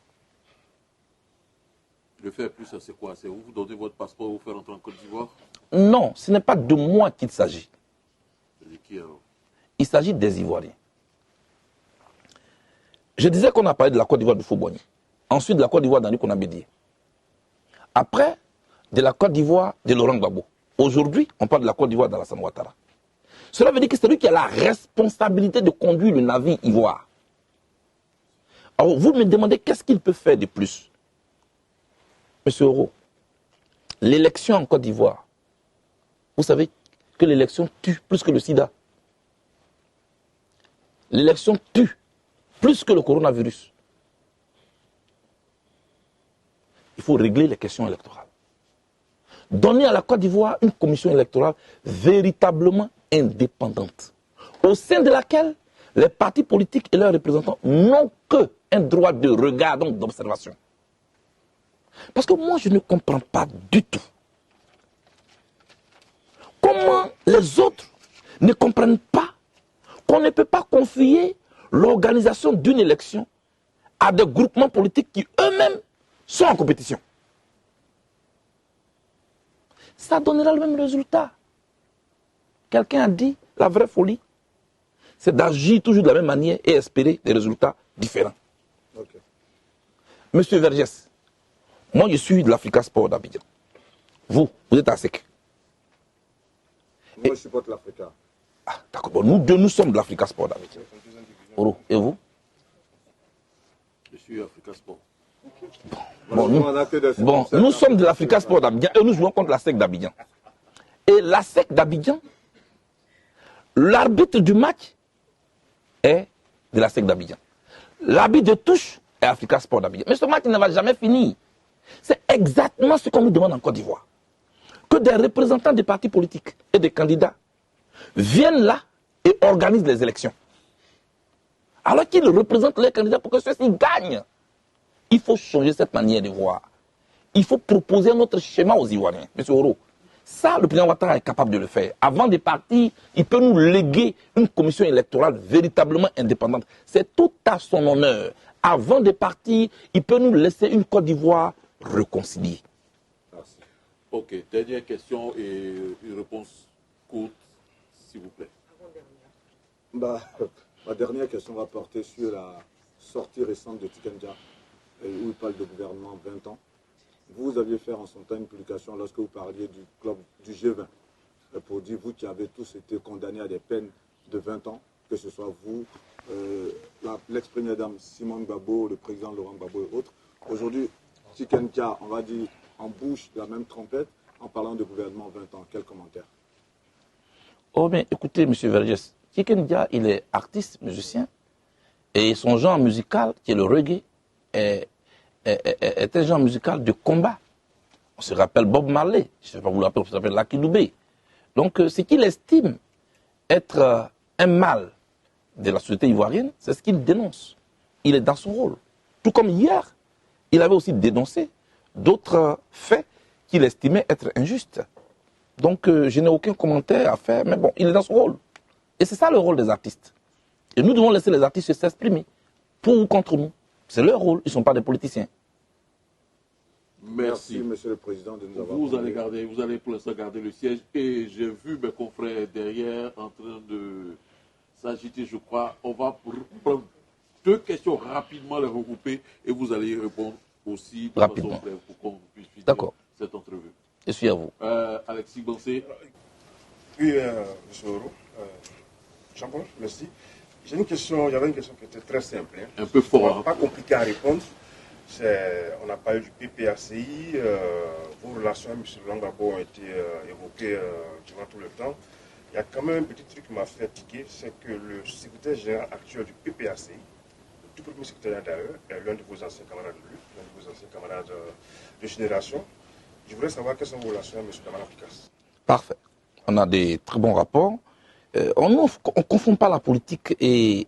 Le faire plus, c'est quoi? C'est vous donnez votre passeport, vous faire entrer en Côte d'Ivoire? Non, ce n'est pas de moi qu'il s'agit. C'est de qui alors? Il s'agit des Ivoiriens. Je disais qu'on a parlé de la Côte d'Ivoire de Houphouët-Boigny. Ensuite, de la Côte d'Ivoire d'Henri Konan Bédié. Après, de la Côte d'Ivoire de Laurent Gbagbo. Aujourd'hui, on parle de la Côte d'Ivoire d'Alassane Ouattara. Cela veut dire que c'est lui qui a la responsabilité de conduire le navire ivoire. Alors, vous me demandez qu'est-ce qu'il peut faire de plus? Monsieur Euro, l'élection en Côte d'Ivoire, vous savez que l'élection tue plus que le sida. L'élection tue plus que le coronavirus. Il faut régler les questions électorales. Donner à la Côte d'Ivoire une commission électorale véritablement indépendante, au sein de laquelle les partis politiques et leurs représentants n'ont qu'un droit de regard, donc d'observation. Parce que moi, je ne comprends pas du tout comment les autres ne comprennent pas qu'on ne peut pas confier l'organisation d'une élection à des groupements politiques qui eux-mêmes sont en compétition. Ça donnera le même résultat. Quelqu'un a dit, la vraie folie, c'est d'agir toujours de la même manière et espérer des résultats différents. Okay. Monsieur Vergès, moi je suis de l'Africa Sport d'Abidjan. Vous êtes à SEC. Moi, je supporte l'Africa. Ah, d'accord. Bon, nous deux, nous sommes de l'Africa Sport d'Abidjan. Et vous? Je suis Africa Sport. Bon, nous sommes de l'Africa Sport d'Abidjan et nous jouons contre la SEC d'Abidjan. Et la SEC d'Abidjan, l'arbitre du match est de la SEC d'Abidjan. L'arbitre de touche est Africa Sport d'Abidjan. Mais ce match ne va jamais finir. C'est exactement ce qu'on nous demande en Côte d'Ivoire. Que des représentants des partis politiques et des candidats viennent là et organisent les élections. Alors qu'ils représentent les candidats pour que ceux-ci gagnent. Il faut changer cette manière de voir. Il faut proposer un autre schéma aux Ivoiriens. M. Oro, ça, le président Ouattara est capable de le faire. Avant de partir, il peut nous léguer une commission électorale véritablement indépendante. C'est tout à son honneur. Avant de partir, il peut nous laisser une Côte d'Ivoire réconciliée. Merci. Ok, dernière question et une réponse courte, s'il vous plaît. Bah, ma dernière question va porter sur la sortie récente de Tikenja, où il parle de gouvernement 20 ans. Vous aviez fait en son temps une publication lorsque vous parliez du club du G20, pour dire, vous qui avez tous été condamnés à des peines de 20 ans, que ce soit vous, l'ex-première dame Simone Gbagbo, le président Laurent Gbagbo et autres. Aujourd'hui, Tikenja, on va dire, en bouche de la même trompette, en parlant de gouvernement 20 ans. Quel commentaire? Oh, mais écoutez, M. Vergès, Tikenja, il est artiste, musicien, et son genre musical, qui est le reggae, est un genre musical de combat. On se rappelle Bob Marley, je ne sais pas vous l'appeler, on s'appelle Lucky Dubé. Donc, ce qu'il estime être un mal de la société ivoirienne, c'est ce qu'il dénonce. Il est dans son rôle. Tout comme hier, il avait aussi dénoncé d'autres faits qu'il estimait être injustes. Donc, je n'ai aucun commentaire à faire, mais bon, il est dans son rôle. Et c'est ça le rôle des artistes. Et nous devons laisser les artistes s'exprimer, pour ou contre nous. C'est leur rôle, ils ne sont pas des politiciens. Merci, Monsieur le Président, de nous avoir vous allez pour l'instant garder le siège. Et j'ai vu mes confrères derrière en train de s'agiter, je crois. On va prendre deux questions rapidement, les regrouper, et vous allez répondre aussi de rapidement, façon brève pour qu'on puisse finir cette entrevue. Je suis à vous. Alexis Bansé. Oui, M. Oro. Jean-Paul, merci. J'ai une question, il y avait une question qui était très simple. Un peu fort. Pas compliqué à répondre. On a parlé du PPACI, vos relations avec M. Langabo ont été évoquées durant tout le temps. Il y a quand même un petit truc qui m'a fait tiquer, c'est que le secrétaire général actuel du PPACI, le tout premier secrétaire d'ailleurs, est l'un de vos anciens camarades de lutte, l'un de vos anciens camarades de génération. Je voudrais savoir quelles sont vos relations avec M. Kamara Pikas. Parfait. On a des très bons rapports. On ne confond pas la politique et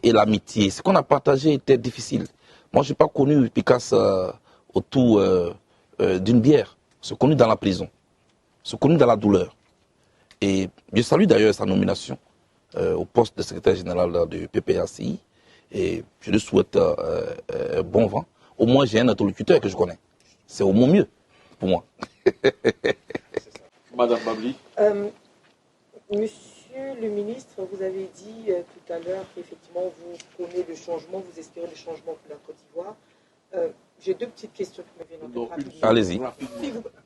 l'amitié. Ce qu'on a partagé était difficile. Moi, je n'ai pas connu Pikas autour d'une bière. Je l'ai connu dans la prison. Je l'ai connu dans la douleur. Et je salue d'ailleurs sa nomination au poste de secrétaire général du PPACI. Et je lui souhaite bon vent. Au moins, j'ai un interlocuteur que je connais. C'est au moins mieux pour moi. Madame Babli. Monsieur le ministre, vous avez dit tout à l'heure qu'effectivement vous prenez le changement, vous espérez le changement pour la Côte d'Ivoire. J'ai deux petites questions qui me viennent en tête rapidement. Allez-y.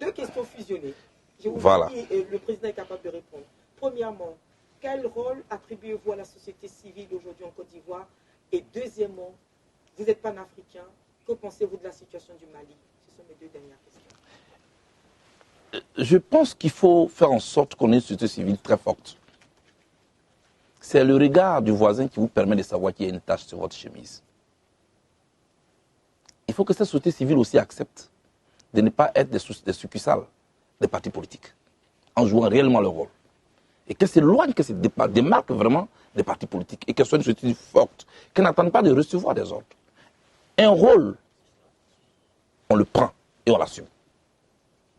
Deux questions fusionnées. Je vous voilà. dis, le président est capable de répondre. Premièrement, quel rôle attribuez-vous à la société civile aujourd'hui en Côte d'Ivoire? Et deuxièmement, vous êtes panafricain, que pensez-vous de la situation du Mali? Ce sont mes deux dernières questions. Je pense qu'il faut faire en sorte qu'on ait une société civile très forte. C'est le regard du voisin qui vous permet de savoir qu'il y a une tache sur votre chemise. Il faut que cette société civile aussi accepte de ne pas être des succursales des partis politiques, en jouant réellement leur rôle. Et qu'elle s'éloigne, qu'elle se démarque vraiment des partis politiques, et qu'elle soit une société forte, qu'elle n'attende pas de recevoir des ordres. Un rôle, on le prend et on l'assume.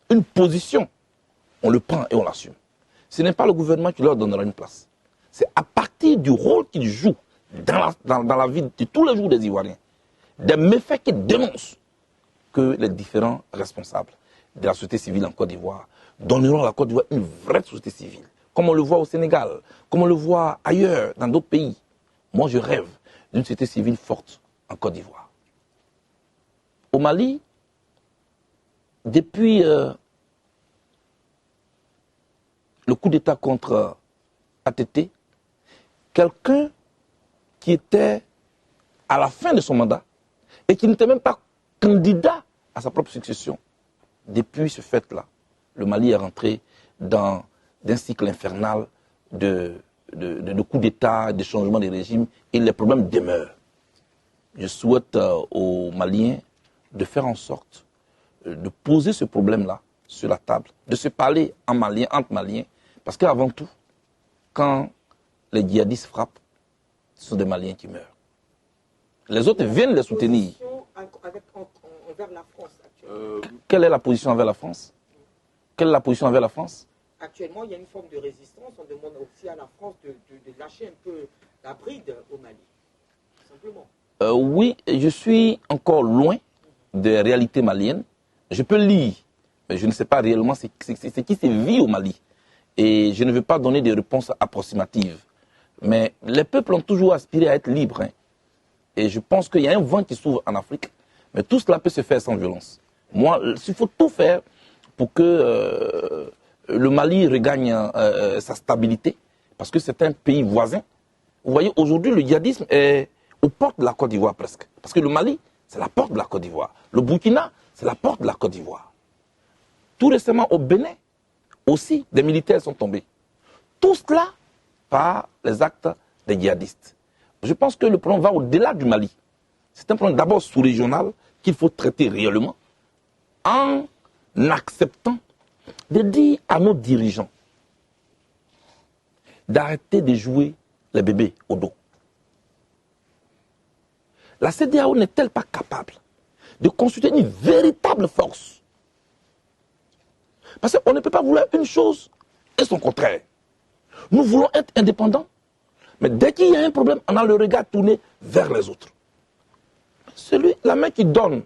Une position, on le prend et on l'assume. Ce n'est pas le gouvernement qui leur donnera une place. C'est à partir du rôle qu'ils jouent dans la vie de tous les jours des Ivoiriens, des méfaits qu'ils dénoncent, que les différents responsables de la société civile en Côte d'Ivoire donneront à la Côte d'Ivoire une vraie société civile. Comme on le voit au Sénégal, comme on le voit ailleurs, dans d'autres pays. Moi, je rêve d'une société civile forte en Côte d'Ivoire. Au Mali, depuis le coup d'État contre ATT, quelqu'un qui était à la fin de son mandat et qui n'était même pas candidat à sa propre succession, depuis ce fait-là, le Mali est rentré dans un cycle infernal de coups d'État, de changements de régime, et les problèmes demeurent. Je souhaite aux Maliens de faire en sorte de poser ce problème-là sur la table, de se parler en malien, entre Maliens, parce qu'avant tout, quand les djihadistes frappent, ce sont des Maliens qui meurent. Les autres viennent les soutenir. Envers la France actuellement. Quelle est la position envers la France? Quelle est la position envers la France? Actuellement, il y a une forme de résistance. On demande aussi à la France de lâcher un peu la bride au Mali. Tout simplement. Oui, je suis encore loin des réalités maliennes. Je peux lire, mais je ne sais pas réellement ce qui se vit au Mali. Et je ne veux pas donner des réponses approximatives. Mais les peuples ont toujours aspiré à être libres. Hein. Et je pense qu'il y a un vent qui s'ouvre en Afrique. Mais tout cela peut se faire sans violence. Moi, il faut tout faire pour que le Mali regagne sa stabilité. Parce que c'est un pays voisin. Vous voyez, aujourd'hui, le djihadisme est aux portes de la Côte d'Ivoire presque. Parce que le Mali, c'est la porte de la Côte d'Ivoire. Le Burkina, c'est la porte de la Côte d'Ivoire. Tout récemment, au Bénin, aussi, des militaires sont tombés. Tout cela par les actes des djihadistes. Je pense que le problème va au-delà du Mali. C'est un problème d'abord sous-régional qu'il faut traiter réellement en acceptant de dire à nos dirigeants d'arrêter de jouer les bébés au dos. La CEDEAO n'est-elle pas capable de constituer une véritable force? Parce qu'on ne peut pas vouloir une chose et son contraire. Nous voulons être indépendants, mais dès qu'il y a un problème, on a le regard tourné vers les autres. La main qui donne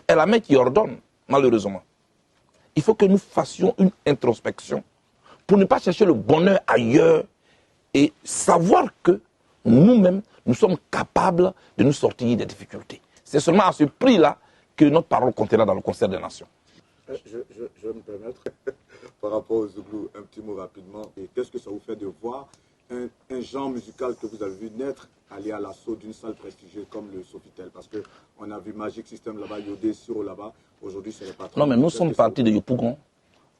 est la main qui ordonne, malheureusement. Il faut que nous fassions une introspection pour ne pas chercher le bonheur ailleurs et savoir que nous-mêmes, nous sommes capables de nous sortir des difficultés. C'est seulement à ce prix-là que notre parole comptera dans le concert des nations. Je vais me permettre, par rapport aux Zouglous, un petit mot rapidement. Et qu'est-ce que ça vous fait de voir un genre musical que vous avez vu naître aller à l'assaut d'une salle prestigieuse comme le Sofitel? Parce qu'on a vu Magic System là-bas, Yodé, Siro là-bas. Aujourd'hui, c'est les patrons. Non, mais nous sommes partis de Yopougon,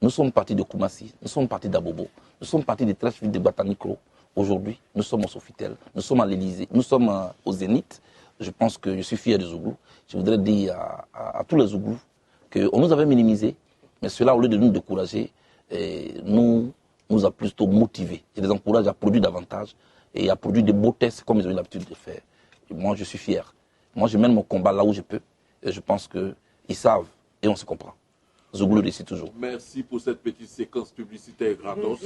nous sommes partis de Koumassi, nous sommes partis d'Abobo, nous sommes partis des Trèches-Villes de Batanicro. Aujourd'hui, nous sommes au Sofitel, nous sommes à l'Élysée, nous sommes au Zénith. Je pense que je suis fier des Zouglous. Je voudrais dire à tous les Zouglous qu'on nous avait minimisés, mais cela, au lieu de nous décourager, nous a plutôt motivés. Je les encourage à produire davantage et à produire des beaux tests comme ils ont eu l'habitude de faire. Et moi, je suis fier. Moi, je mène mon combat là où je peux. Et je pense qu'ils savent et on se comprend. Zouglou réussit toujours. Merci pour cette petite séquence publicitaire gratos.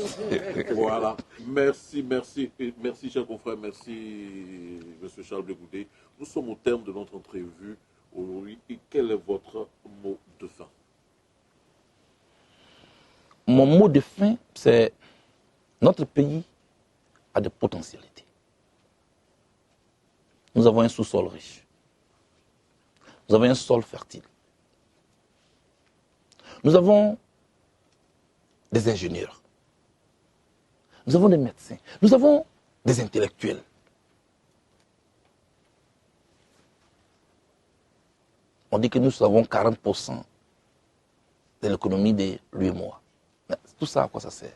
Voilà. Merci, cher confrère. Merci, M. Charles Blegoudé. Nous sommes au terme de notre entrevue aujourd'hui. Et quel est votre mot de fin? Mon mot de fin, c'est notre pays a des potentialités. Nous avons un sous-sol riche. Nous avons un sol fertile. Nous avons des ingénieurs. Nous avons des médecins. Nous avons des intellectuels. On dit que nous avons 40% de l'économie de l'UEMOA. Tout ça, à quoi ça sert?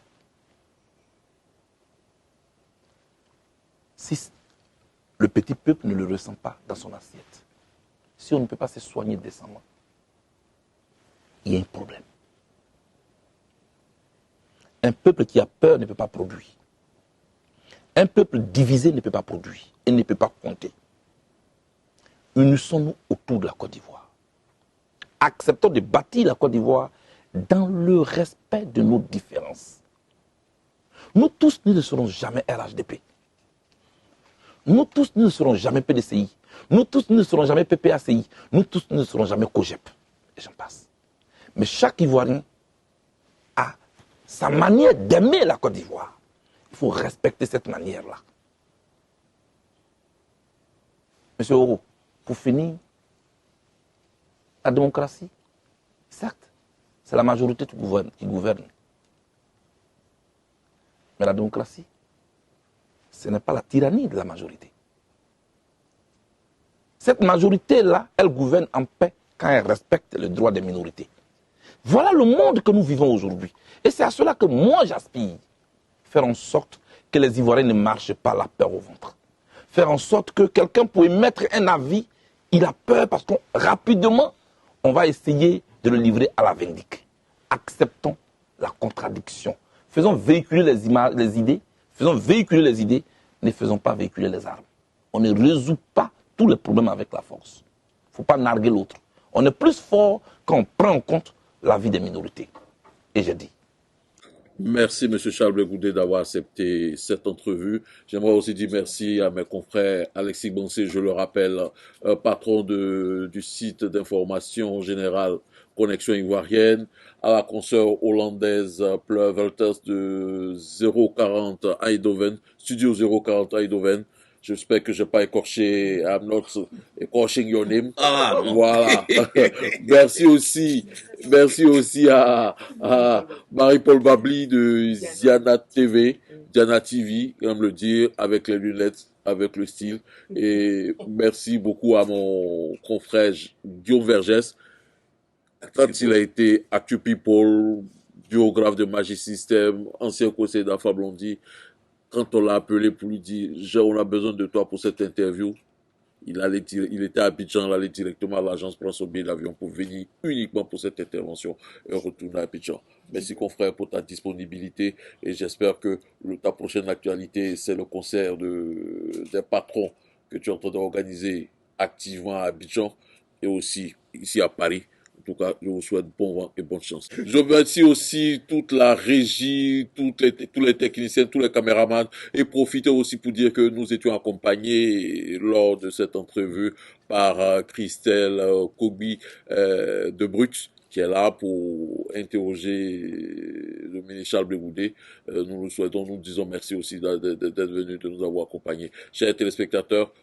Si le petit peuple ne le ressent pas dans son assiette, si on ne peut pas se soigner décemment, il y a un problème. Un peuple qui a peur ne peut pas produire. Un peuple divisé ne peut pas produire et ne peut pas compter. Unissons-nous autour de la Côte d'Ivoire. Acceptons de bâtir la Côte d'Ivoire dans le respect de nos différences. Nous tous, nous ne serons jamais RHDP. Nous tous, nous ne serons jamais PDCI. Nous tous, nous ne serons jamais PPACI. Nous tous, nous ne serons jamais COGEP. Et j'en passe. Mais chaque Ivoirien a sa manière d'aimer la Côte d'Ivoire. Il faut respecter cette manière-là. Monsieur Oro, pour finir, la démocratie, certes, c'est la majorité qui gouverne. Mais la démocratie, ce n'est pas la tyrannie de la majorité. Cette majorité-là, elle gouverne en paix quand elle respecte les droits des minorités. Voilà le monde que nous vivons aujourd'hui. Et c'est à cela que moi j'aspire. Faire en sorte que les Ivoiriens ne marchent pas la peur au ventre. Faire en sorte que quelqu'un pour émettre un avis, il a peur parce que rapidement, on va essayer de le livrer à la vindicte. Acceptons la contradiction. Faisons véhiculer les idées, Faisons véhiculer les idées, ne faisons pas véhiculer les armes. On ne résout pas tous les problèmes avec la force. Il ne faut pas narguer l'autre. On est plus fort quand on prend en compte la vie des minorités. Et j'ai dit. Merci, M. Charles Goudet, d'avoir accepté cette entrevue. J'aimerais aussi dire merci à mes confrères Alexis Bansé, je le rappelle, patron du site d'information générale Connexion Ivoirienne, à la consoeur hollandaise Pleur Velters de 040 Eindhoven, Studio 040 Eindhoven. J'espère que je n'ai pas écorché, I'm not écorching your name. Ah, non. Voilà. Merci aussi à Marie-Paul Babli de Diana TV, comme le dire, avec les lunettes, avec le style. Et merci beaucoup à mon confrère Guillaume Vergès. Quand il a été Actu People, biographe de Magic System, ancien conseiller d'Alpha Blondy, quand on l'a appelé pour lui dire « on a besoin de toi pour cette interview », il était à Abidjan, il allait directement à l'agence prendre son billet d'avion pour venir uniquement pour cette intervention et retourner à Abidjan. Merci confrère pour ta disponibilité et j'espère que ta prochaine actualité, c'est le concert des patrons que tu es en train d'organiser activement à Abidjan et aussi ici à Paris. En tout cas, je vous souhaite bon vent et bonne chance. Je remercie aussi toute la régie, tous les techniciens, tous les caméramans et profiter aussi pour dire que nous étions accompagnés lors de cette entrevue par Christelle Kogbi de Brut, qui est là pour interroger le ministre Charles Goudet. Nous le souhaitons, nous disons merci aussi d'être venu, de nous avoir accompagnés. Chers téléspectateurs,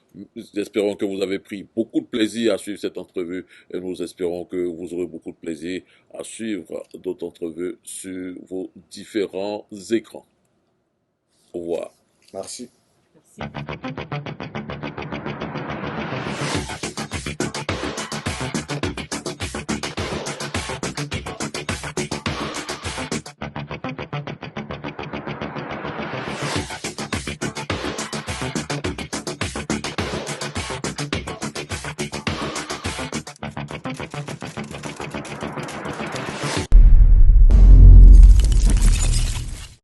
espérons que vous avez pris beaucoup de plaisir à suivre cette entrevue et nous espérons que vous aurez beaucoup de plaisir à suivre d'autres entrevues sur vos différents écrans. Au revoir. Merci. Merci.